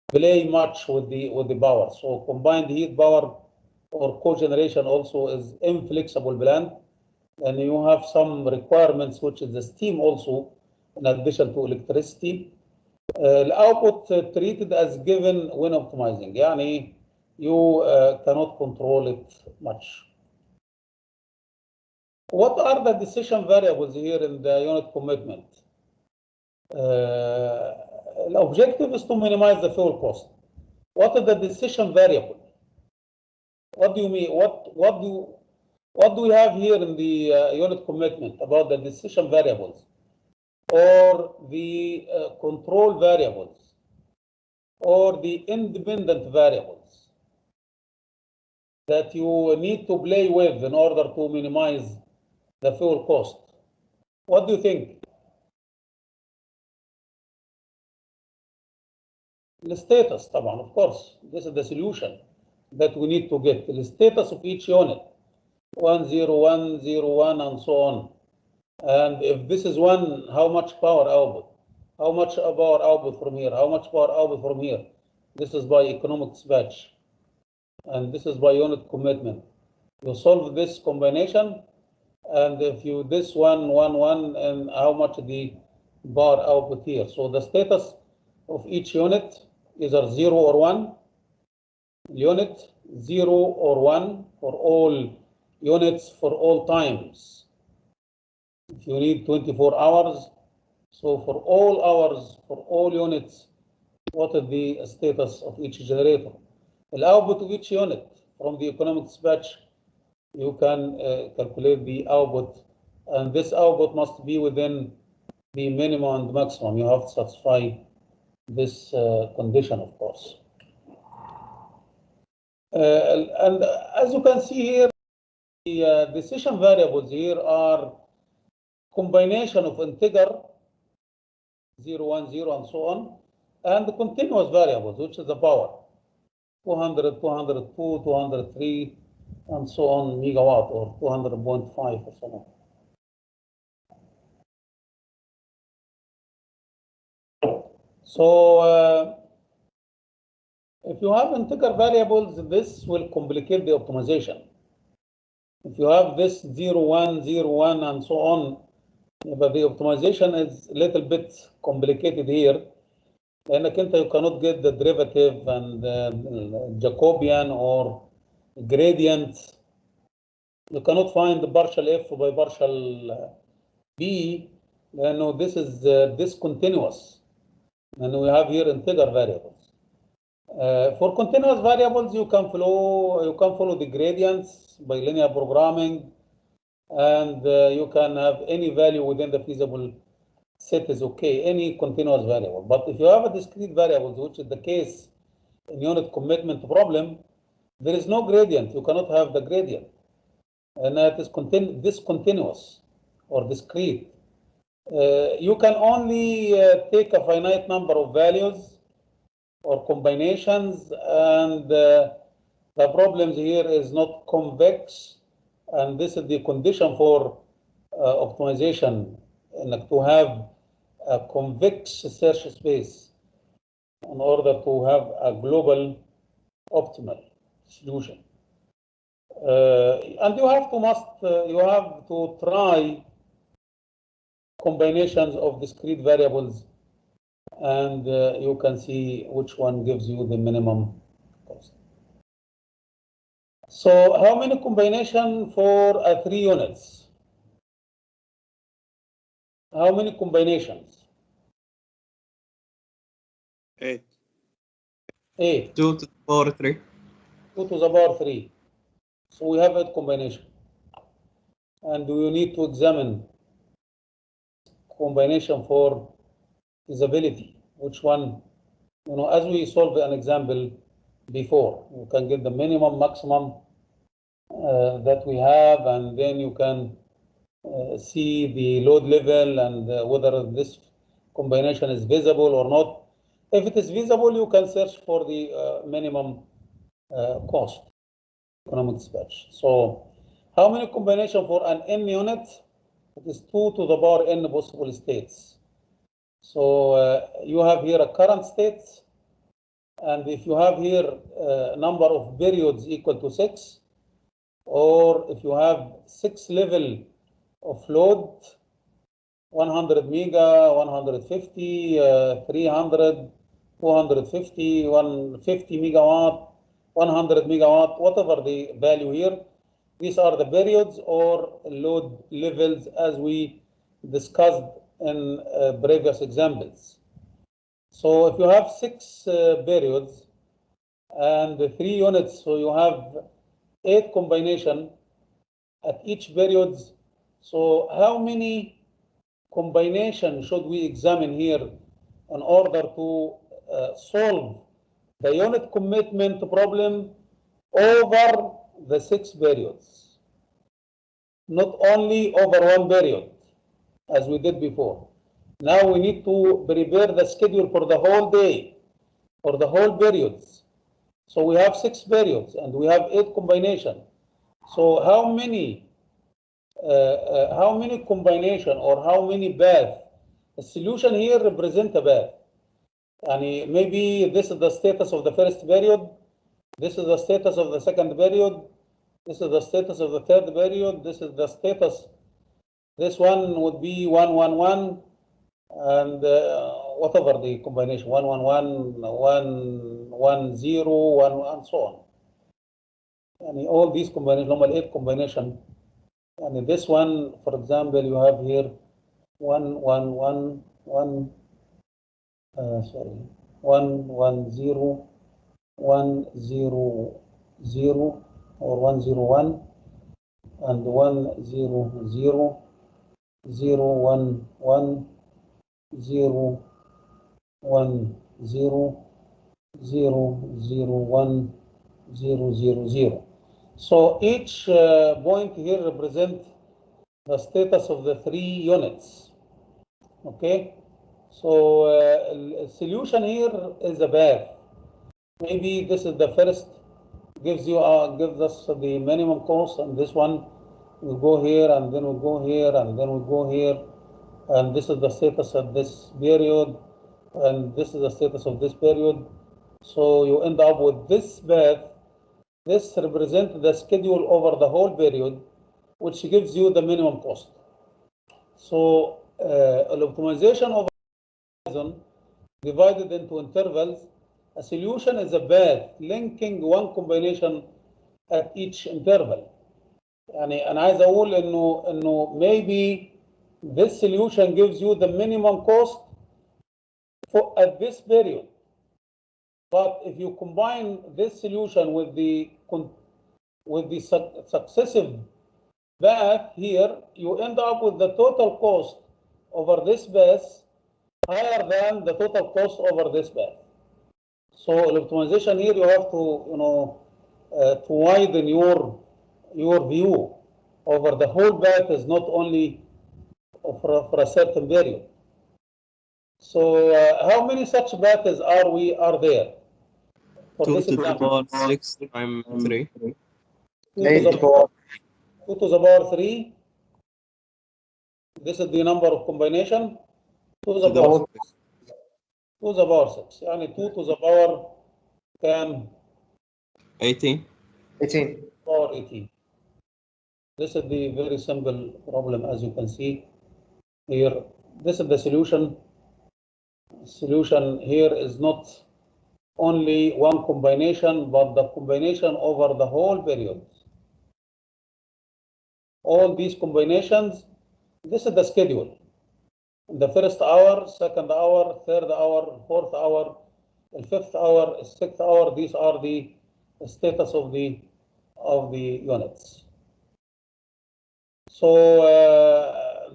play much with the power. So combined heat power or cogeneration also is inflexible plant, and you have some requirements, which is the steam also, in addition to electricity. The output treated as given when optimizing. يعني you cannot control it much. What are the decision variables here in the unit commitment? The objective is to minimize the fuel cost. What is the decision variable? What do you mean? What do we have here in the unit commitment about the decision variables or the control variables or the independent variables that you need to play with in order to minimize the fuel cost? What do you think? The status, طبعا, of course. This is the solution that we need to get. The status of each unit, 101, 01, and so on. And if this is 1, how much power output? How much power output from here? How much power output from here? This is by economic dispatch. And this is by unit commitment. You solve this combination, and if you this 1, 1, 1, and how much the power output here. So the status of each unit, either 0 or 1, unit, 0 or 1 for all units for all times. If you need 24 hours, so for all hours, for all units, what is the status of each generator? The output of each unit from the economic dispatch, you can calculate the output, and this output must be within the minimum and maximum. You have to satisfy this condition, of course. And as you can see here, the decision variables here are combination of integer 0, 1, 0, and so on, and the continuous variables, which is the power 200, 202, 203, and so on megawatt, or 200.5 or so on. So if you have integer variables, this will complicate the optimization. If you have this 0, 1, 0, 1, and so on, but the optimization is a little bit complicated here. لأنك أنت you cannot get the derivative and Jacobian or gradient. You cannot find the partial f by partial b. لأنه this is discontinuous. And we have here integer variables. For continuous variables, you can follow the gradients by linear programming, and you can have any value within the feasible set is okay, any continuous variable. But if you have a discrete variable, which is the case in unit commitment problem, there is no gradient. You cannot have the gradient, and that is discontinuous or discrete. You can only take a finite number of values or combinations, and the problem here is not convex, and this is the condition for optimization, and to have a convex search space in order to have a global optimal solution. And you have to try combinations of discrete variables, and you can see which one gives you the minimum cost. So how many combinations for 3 units? How many combinations? 8. 8. 2 to the power 3. 2 to the power 3. So we have 8 combination. And you need to examine combination for feasibility. Which one, as we solved an example before, you can get the minimum, maximum that we have, and then you can see the load level and whether this combination is visible or not. If it is visible, you can search for the minimum cost economic dispatch. So how many combination for an n unit? It is 2 to the power n possible states. So you have here a current state, and if you have here number of periods equal to 6, or if you have 6 level of load, 100 mega, 150, 300, 250, 150 megawatt, 100 megawatt, whatever the value here. These are the periods or load levels as we discussed in previous examples. So if you have 6 periods and 3 units, so you have 8 combination at each periods. So how many combination should we examine here in order to solve the unit commitment problem over the 6 periods, not only over 1 period as we did before. Now we need to prepare the schedule for the whole day, for the whole periods. So we have 6 periods and we have 8 combination. So how many combination or how many paths? The solution here represents a path. And maybe this is the status of the first period, this is the status of the second period, this is the status of the third period, this is the status. This one would be 111, and whatever the combination, 111, 1 1 0 1 and so on. And all these combinations, normal 8 combination. And this one, for example, you have here 1 1 1 1 sorry 1 1 0 1 0 0 or 1 0 1 and 1 0 0 0 1 1 0 1 0 0 0 1 0 0 0. So each point here represents the status of the 3 units. Okay, so solution here is a path. Maybe this is the first, gives us the minimum cost, and this one will go here, and then we'll go here, and then we'll go here, and this is the status of this period, and this is the status of this period. So you end up with this path. This represents the schedule over the whole period, which gives you the minimum cost. So an optimization of horizon divided into intervals. A solution is a path linking one combination at each interval. يعني أنا عايز أقول إنه maybe this solution gives you the minimum cost at this period. But if you combine this solution with the successive path here, you end up with the total cost over this path higher than the total cost over this path. So optimization here, you have to to widen your view over the whole path, is not only for a certain period. So how many such paths are there? For 2 this to the example, power 6 times 3. 8 to the power 2 to the power 3. This is the number of combination. 2 to the power 6. 2 to the power 6. يعني 2 to the power كام؟ 18. 18. Power 18. This is the very simple problem, as you can see here. This is the solution. Solution here is not only one combination, but the combination over the whole period. All these combinations, this is the schedule. The first hour, second hour, third hour, fourth hour, the fifth hour, sixth hour, these are the status of the units. So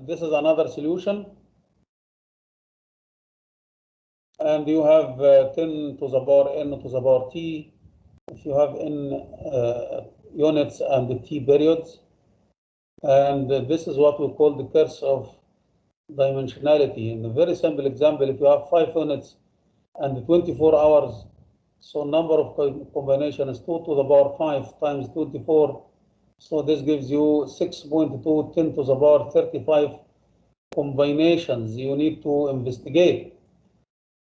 this is another solution. And you have 10 to the power n to the power t. If you have n units and the t periods. And this is what we call the curse of dimensionality. In a very simple example, if you have 5 units and 24 hours, so number of combination is 2 to the power 5 times 24. So this gives you 6.2 10 to the power 35 combinations you need to investigate.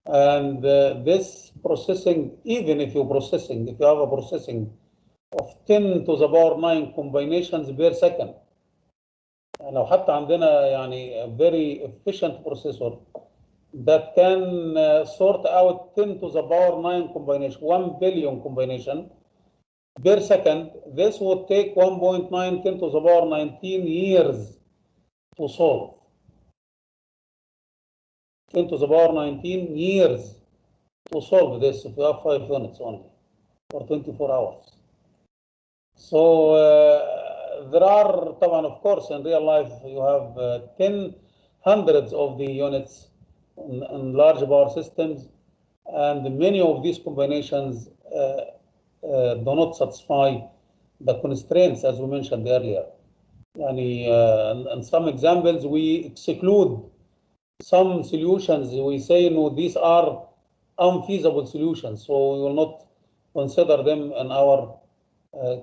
And this processing, even if you have a processing of 10 to the power 9 combinations per second. لو حتى عندنا يعني a very efficient processor that can sort out 10 to the power 9 combination, 1 billion combination per second, this would take 1.9 10 to the power 19 years to solve. 10 to the power 19 years to solve this if you have 5 units only for 24 hours. So there are, of course, in real life, you have hundreds of the units in large power systems, and many of these combinations do not satisfy the constraints, as we mentioned earlier. In some examples, we exclude some solutions. We say, no, these are unfeasible solutions, so we will not consider them in our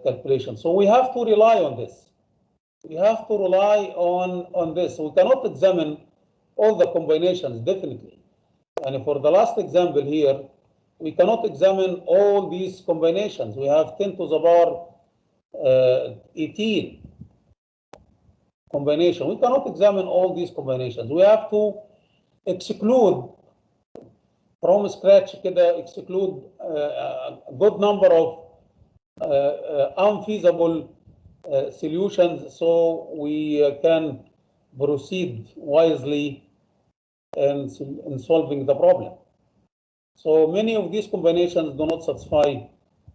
calculation. So we have to rely on this. We have to rely on this. We cannot examine all the combinations, definitely. And for the last example here, we cannot examine all these combinations. We have 10 to the power 18 combination. We cannot examine all these combinations. We have to exclude from scratch كده exclude a good number of unfeasible solutions, so we can proceed wisely in solving the problem. So many of these combinations do not satisfy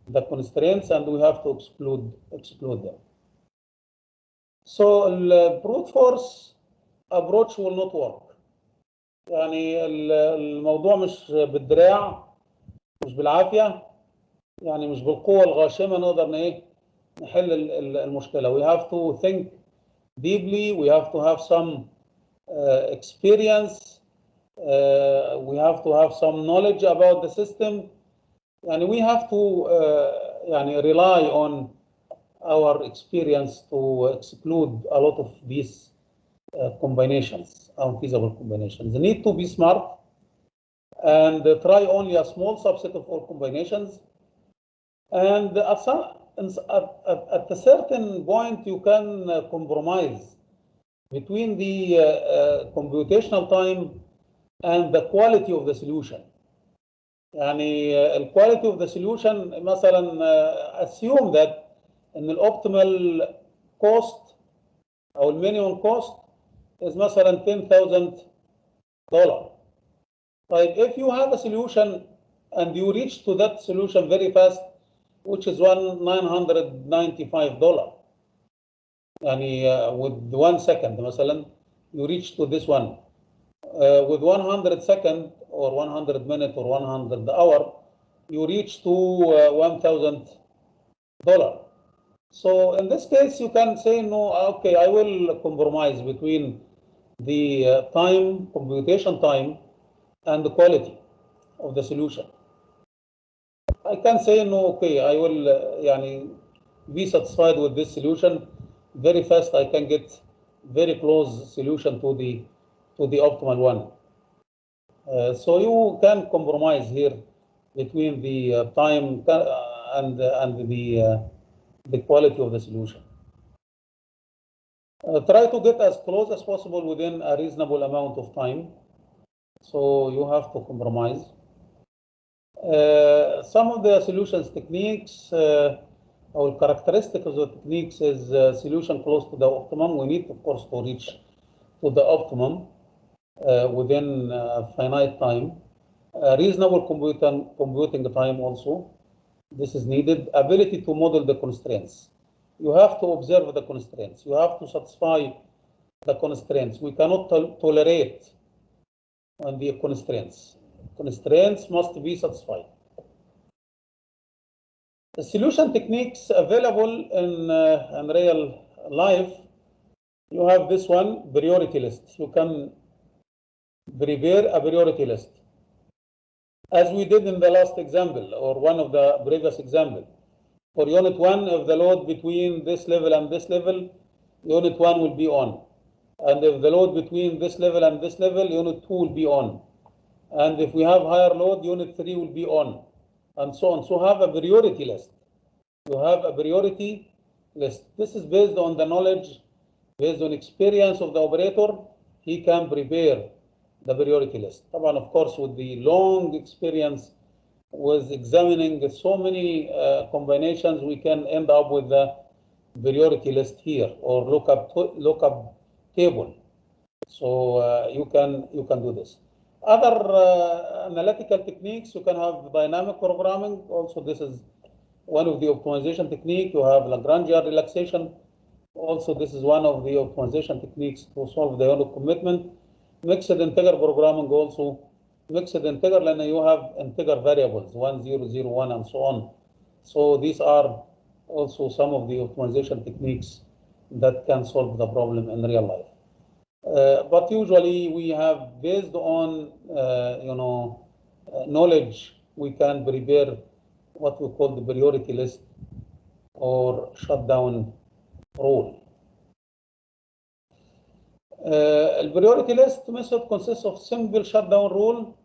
the constraints, and we have to exclude them. So the brute force approach will not work. يعني الموضوع مش بالدراع، مش بالعافية، يعني مش بالقوة الغاشمة نقدر ايه نحل المشكلة. We have to think deeply, we have to have some experience, we have to have some knowledge about the system, and we have to يعني rely on our experience to exclude a lot of these combinations, unfeasible combinations. They need to be smart and try only a small subset of all combinations. And at a certain point, you can compromise between the computational time and the quality of the solution. يعني the quality of the solution مثلا assume that in the optimal cost or minimum cost is مثلا $10,000. But if you have a solution and you reach to that solution very fast, which is $995, يعني with 1 second مثلا you reach to this one with 100 second or 100 minute or 100 hour, you reach to $1,000. So in this case, you can say, no, okay, I will compromise between the time, computation time, and the quality of the solution. I can say, no, okay, I will be satisfied with this solution. Very fast, I can get very close solution to the optimal one. So you can compromise here between the time and the quality of the solution. Try to get as close as possible within a reasonable amount of time. So you have to compromise. Some of the solutions techniques or characteristics of the techniques is solution close to the optimum. We need, of course, to reach to the optimum within finite time. Reasonable computing time also. This is needed. Ability to model the constraints. You have to observe the constraints. You have to satisfy the constraints. We cannot tolerate on the constraints. Constraints must be satisfied. The solution techniques available in real life, you have this one, priority list. You can prepare a priority list. As we did in the last example, or one of the previous example. For unit 1, if the load between this level and this level, unit 1 will be on. And if the load between this level and this level, unit 2 will be on. And if we have higher load, unit 3 will be on, and so on. So have a priority list. You have a priority list. This is based on the knowledge, based on experience of the operator. He can prepare the priority list. طبعا, of course, with the long experience with examining so many combinations, we can end up with the priority list here or lookup table. So you can do this. Other analytical techniques, you can have dynamic programming. Also, this is one of the optimization techniques. You have Lagrangian relaxation. Also, this is one of the optimization techniques to solve the unit commitment. Mixed integer programming also. Mixed integer, and you have integer variables 1, 0, 0, 1, and so on. So these are also some of the optimization techniques that can solve the problem in real life. But usually we have, based on knowledge, we can prepare what we call the priority list or shutdown rule. The priority list method consists of simple shutdown rule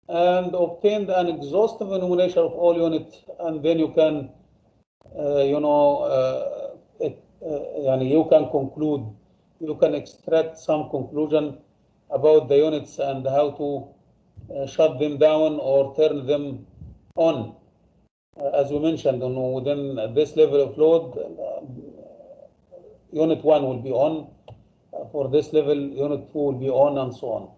and obtained an exhaustive enumeration of all units, and then you can you can conclude, you can extract some conclusion about the units and how to shut them down or turn them on. As we mentioned, within this level of load, unit 1 will be on. For this level, unit 2 will be on, and so on.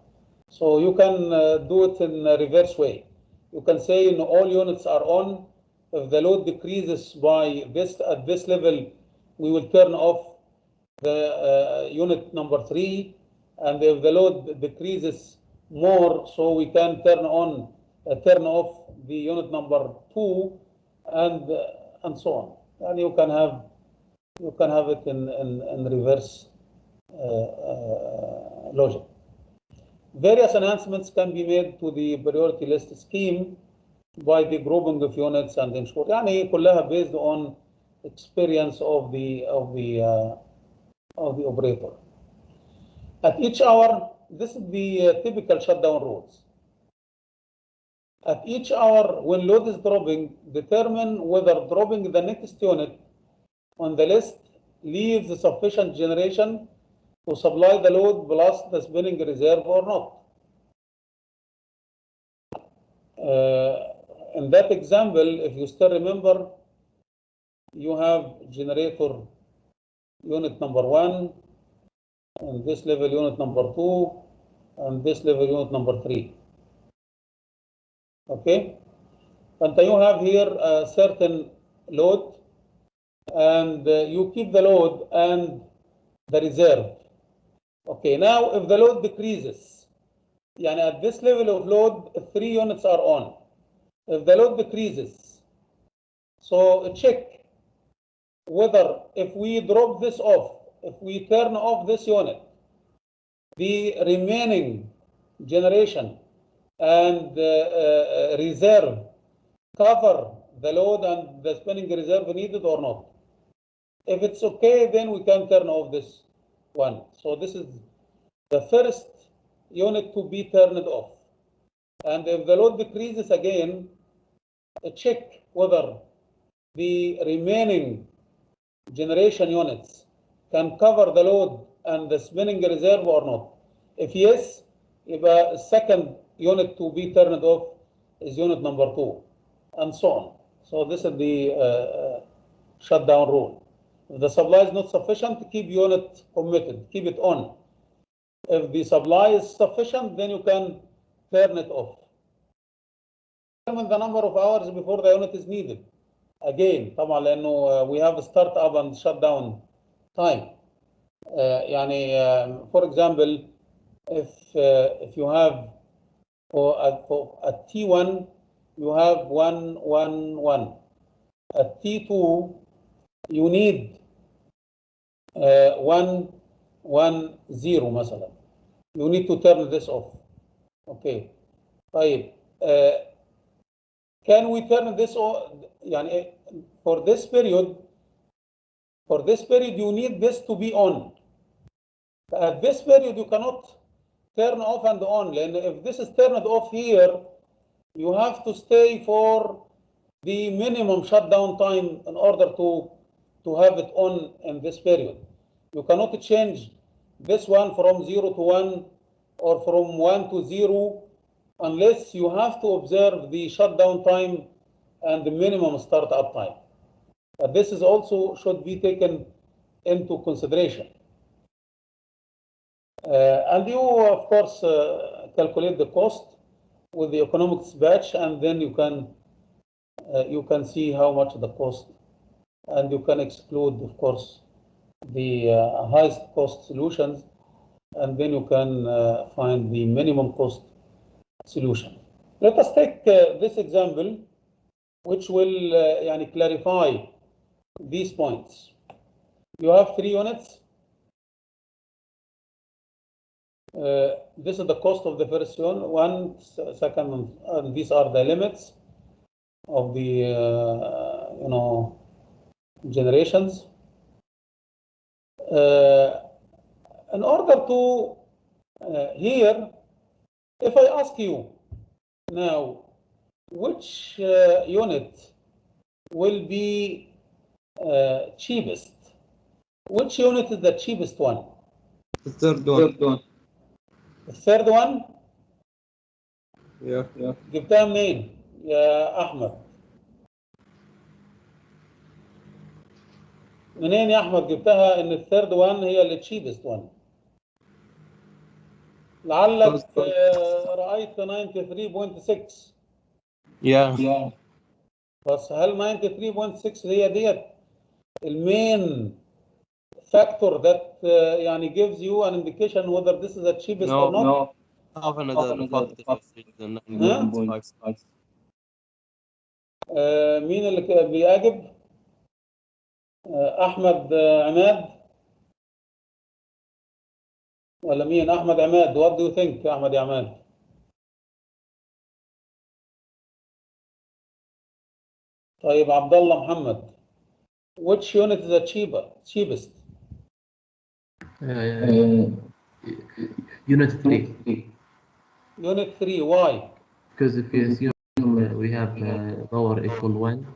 So you can do it in a reverse way. You can say all units are on. If the load decreases by this at this level, we will turn off the unit number 3, and if the load decreases more, so we can turn off the unit number 2, and so on. And you can have it in reverse logic. Various enhancements can be made to the priority list scheme by the grouping of units and ensure. يعني كلها based on experience of the operator. At each hour, this is the typical shutdown rules. At each hour, when load is dropping, determine whether dropping the next unit on the list leaves sufficient generation to supply the load plus the spinning reserve or not. In that example, if you still remember, you have generator unit number 1, and this level unit number 2, and this level unit number 3. Okay? And you have here a certain load, and you keep the load and the reserve. Okay, now if the load decreases, at this level of load, 3 units are on. If the load decreases, so check whether if we drop this off, if we turn off this unit, the remaining generation and reserve cover the load and the spinning reserve needed or not. If it's okay, then we can turn off this one. So this is the first unit to be turned off. And if the load decreases again, check whether the remaining generation units can cover the load and the spinning reserve or not. If yes, the second unit to be turned off is unit number 2, and so on. So this is the shutdown rule. If the supply is not sufficient, keep unit committed, keep it on. If the supply is sufficient, then you can turn it off. Determine the number of hours before the unit is needed. Again, طبعا لأنه we have start up and shut down time. For example, if you have at T1 you have 1, 1, 1. At T2 you need 1, 1, 0 مثلا. You need to turn this off. Okay. طيب. Can we turn this off? For this period you need this to be on. At this period you cannot turn off and on. And if this is turned off here, you have to stay for the minimum shutdown time in order to have it on in this period. You cannot change this one from 0 to 1 or from 1 to 0 unless you have to observe the shutdown time and the minimum startup time. But this is also should be taken into consideration. And you, of course, calculate the cost with the economics batch, and then you can see how much the cost, and you can exclude, of course, the highest cost solutions, and then you can find the minimum cost solution. Let us take this example, which will clarify these points. You have 3 units. This is the cost of the first one, second, and these are the limits of the generations. In order to here, if I ask you now, which unit will be cheapest? Which unit is the cheapest one? The third one. The third one? جبتها منين يا احمد؟ منين يا احمد جبتها ان الثيرد وان هي اللي تشيبست وان؟ لعلك رايت 93.6. Yeah. بس هل 93.6 هي ديت المين factor that يعني gives you an indication whether this is the cheapest or not? No. Have another factor of reason. 9.5. مين اللي بيجب؟ احمد عماد ولا مين؟ احمد عماد. what do you think يا احمد يا عماد؟ طيب عبد الله محمد which unit is the cheapest? Unit 3. Unit 3. Why? Because if you assume we have power equal 1,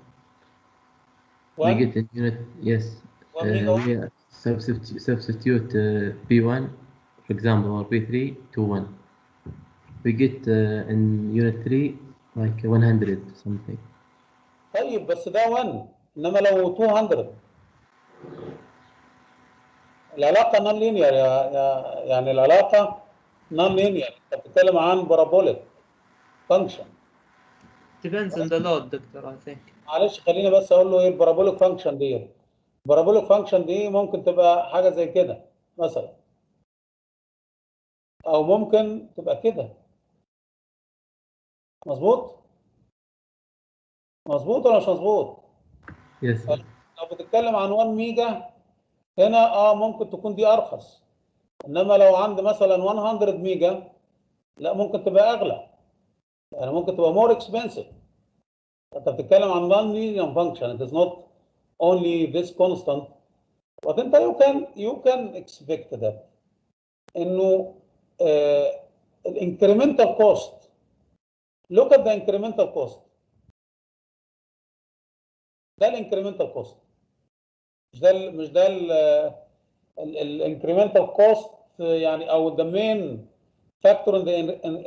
we get in unit, yes, we substitute P1, for example, or P3 to 1. We get in unit 3 like 100 something. طيب بس ده 1 انما لو 200 العلاقه نون لينير يعني العلاقه نون لينير. انت بتتكلم عن بارابوليك فانكشن. Depends on the load دكتور I think. معلش خليني بس اقول له ايه البارابوليك فانكشن دي. البارابوليك فانكشن دي ممكن تبقى حاجه زي كده مثلا، او ممكن تبقى كده. مظبوط؟ مظبوط ولا مش مظبوط؟ Yes. لو بتتكلم عن 1 ميجا هنا ممكن تكون دي ارخص، انما لو عندي مثلا 100 ميجا لا ممكن تبقى اغلى، يعني ممكن تبقى more expensive. انت بتتكلم عن non-linear function. It is not only this constant. but انت you can expect that انه الانكريمنتال كوست. look at the incremental cost. ده الانكريمنتال كوست، مش ده الانكريمنتال كوست يعني او the main factor in the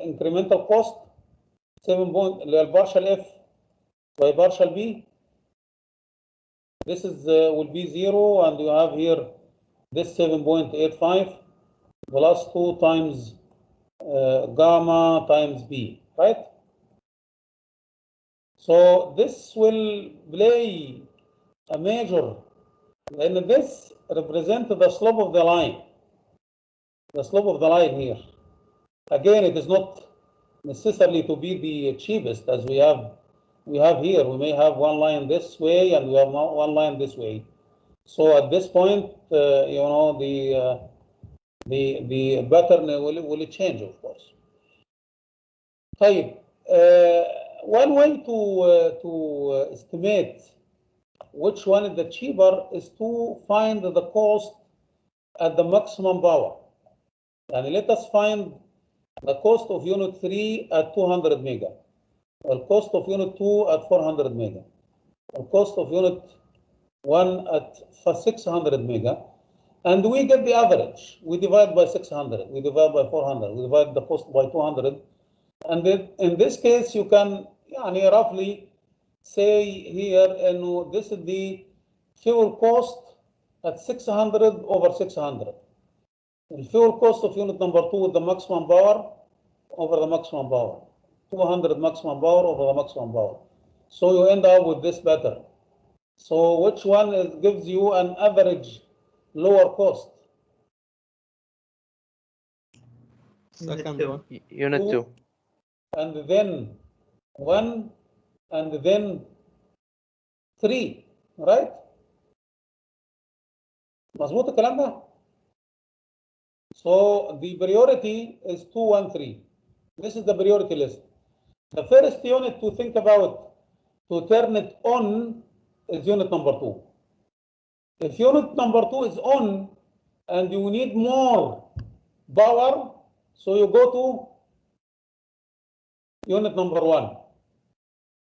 incremental cost 7 point اللي هي البارشال اف by partial b. This is will be 0 and you have here this 7.85 plus 2 times gamma times b, right? So this will play a major, and this represents the slope of the line. The slope of the line here. Again, it is not necessarily to be the cheapest as we have here. We may have one line this way and we have one line this way. So at this point, you know, the pattern will change, of course. طيب, one way to estimate which one is the cheaper is to find the cost at the maximum power. And let us find the cost of unit 3 at 200 mega, the cost of unit 2 at 400 mega, the cost of unit 1 at 600 mega, and we get the average. We divide by 600, we divide by 400, we divide the cost by 200, and then in this case you can roughly say here, and this is the fuel cost at 600 over 600. The fuel cost of unit number 2 with the maximum power over the maximum power, 200 maximum power over the maximum power. So you end up with this pattern. So which one gives you an average lower cost? Second one. Unit 2. And then 1 and then 3, right? مظبوط الكلام ده؟ So the priority is 2, 1, 3. This is the priority list. The first unit to think about to turn it on is unit number 2. If unit number 2 is on and you need more power, so you go to unit number 1.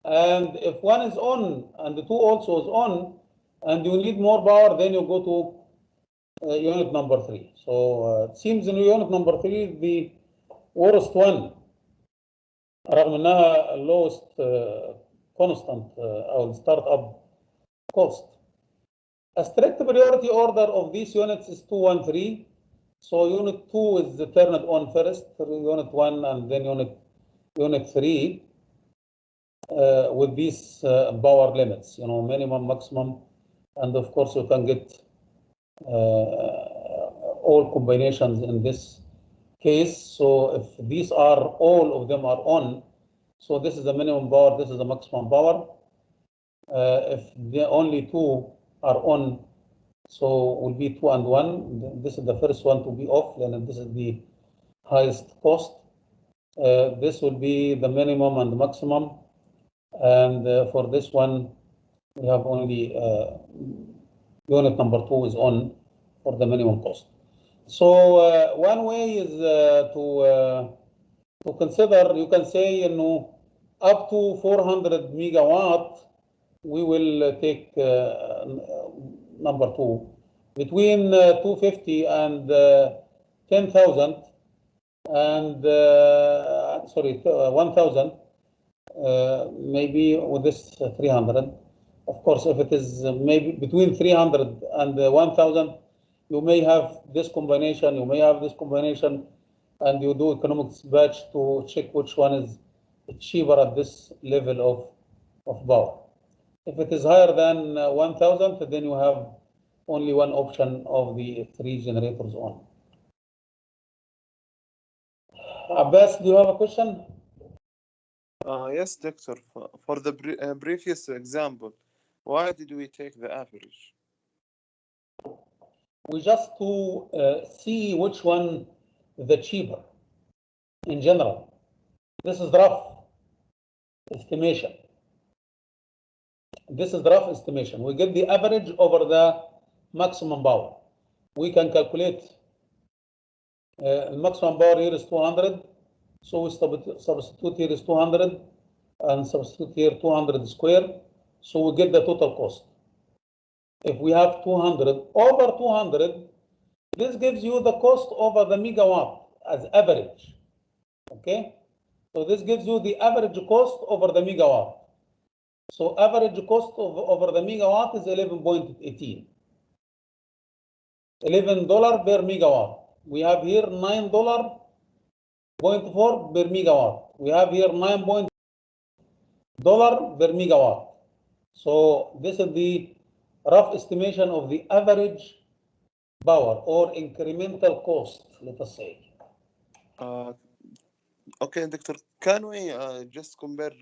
And if 1 is on and the 2 also is on and you need more power, then you go to unit number 3. So it seems in unit number 3 is the worst one. رغم انها lowest constant او start up cost. A strict priority order of these units is 2, 1, 3. So unit 2 is turned on first, unit 1, and then unit 3 with these power limits, you know, minimum, maximum, and of course you can get all combinations in this case. So if these are all of them are on, so this is the minimum power, this is the maximum power. If the only 2 are on, so will be 2 and 1. This is the first one to be off, and this is the highest cost. This will be the minimum and the maximum. And for this one, we have only unit number 2 is on for the minimum cost. So one way is to consider, you can say, you know, up to 400 megawatt, we will take number 2. Between 250 and 10,000 and 1,000, maybe with this 300. Of course, if it is maybe between 300 and 1,000, you may have this combination, you may have this combination, and you do economic dispatch to check which one is cheaper at this level of power. If it is higher than 1,000, then you have only one option of the 3 generators on. Abbas, do you have a question? Yes, Doctor. For the previous example, why did we take the average? We just to see which one the cheaper in general. This is rough estimation. This is the rough estimation. We get the average over the maximum power. We can calculate maximum power here is 200. So we substitute here is 200 and substitute here 200 square. So we get the total cost. If we have 200 over 200, this gives you the cost over the megawatt as average. Okay? So this gives you the average cost over the megawatt. So average cost over the megawatt is 11.18. $11 per megawatt. We have here $9.4 per megawatt. We have here $9 per megawatt. So this is the rough estimation of the average power or incremental cost, let us say. Okay, Doctor, can we just compare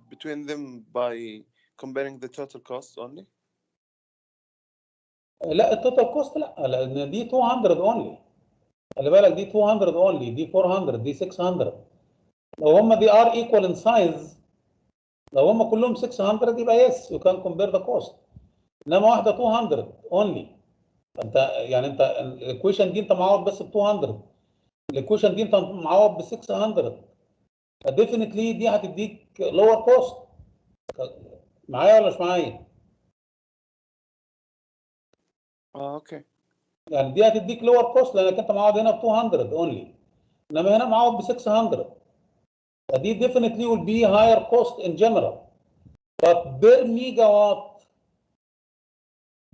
between them by comparing the total cost only? لا التوتال كوست لا، لان دي 200 اونلي. خلي بالك دي 200 اونلي، دي 400، دي 600. لو هم دي ار ايكوال ان سايز، لو هم كلهم 600 يبقى يس يو كان كومبير ذا كوست. انما واحده 200 اونلي، فانت يعني انت الايكويشن دي انت معوض بس ب 200، الايكويشن دي انت معوض ب 600، فديفينتلي دي هتديك لور كوست. معايا ولا مش معايا؟ اوكي. يعني دي هتديك لور كوست لانك انت معوض هنا ب 200 اونلي، انما هنا معوض ب 600. فدي definitely will be higher cost in general. But per megawatt,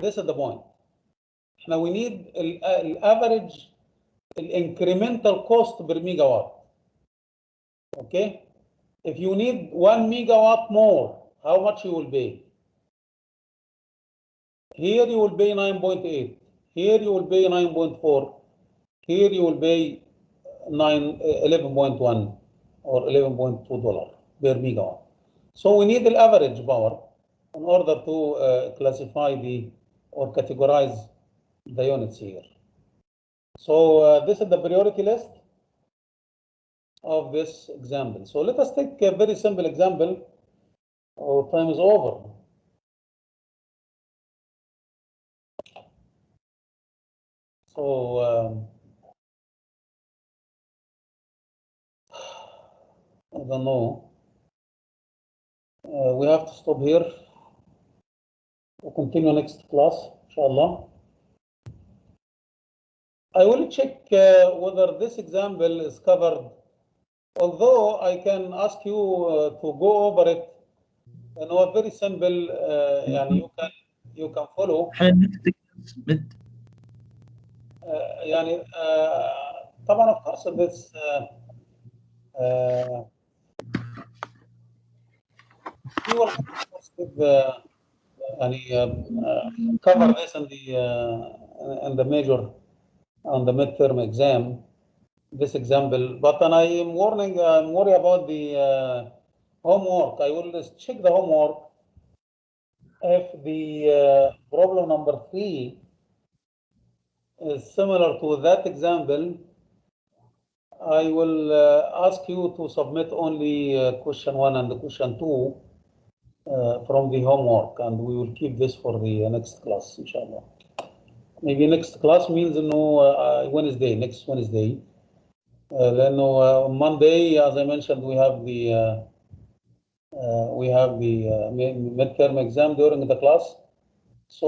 this is the point. احنا we need average incremental cost per megawatt. Okay? If you need 1 megawatt more, how much you will pay? Here you will pay 9.8. Here you will pay 9.4. Here you will pay 11.1 or $11.2 per megawatt. So we need the average power in order to classify or categorize the units here. So this is the priority list of this example. So let us take a very simple example. Our time is over. So I don't know. We have to stop here. We'll continue next class, inshallah. I will check whether this example is covered although I can ask you to go over it. Very simple. يعني you can follow. يعني طبعا of course this we will cover this in the major on the midterm exam, this example. But then I am warning, I'm worried about the homework. I will just check the homework. If the problem number 3 is similar to that example, I will ask you to submit only question 1 and question 2 from the homework, and we will keep this for the next class, inshallah. Maybe next class means Wednesday, next Wednesday. Monday, as I mentioned, we have the midterm exam during the class. So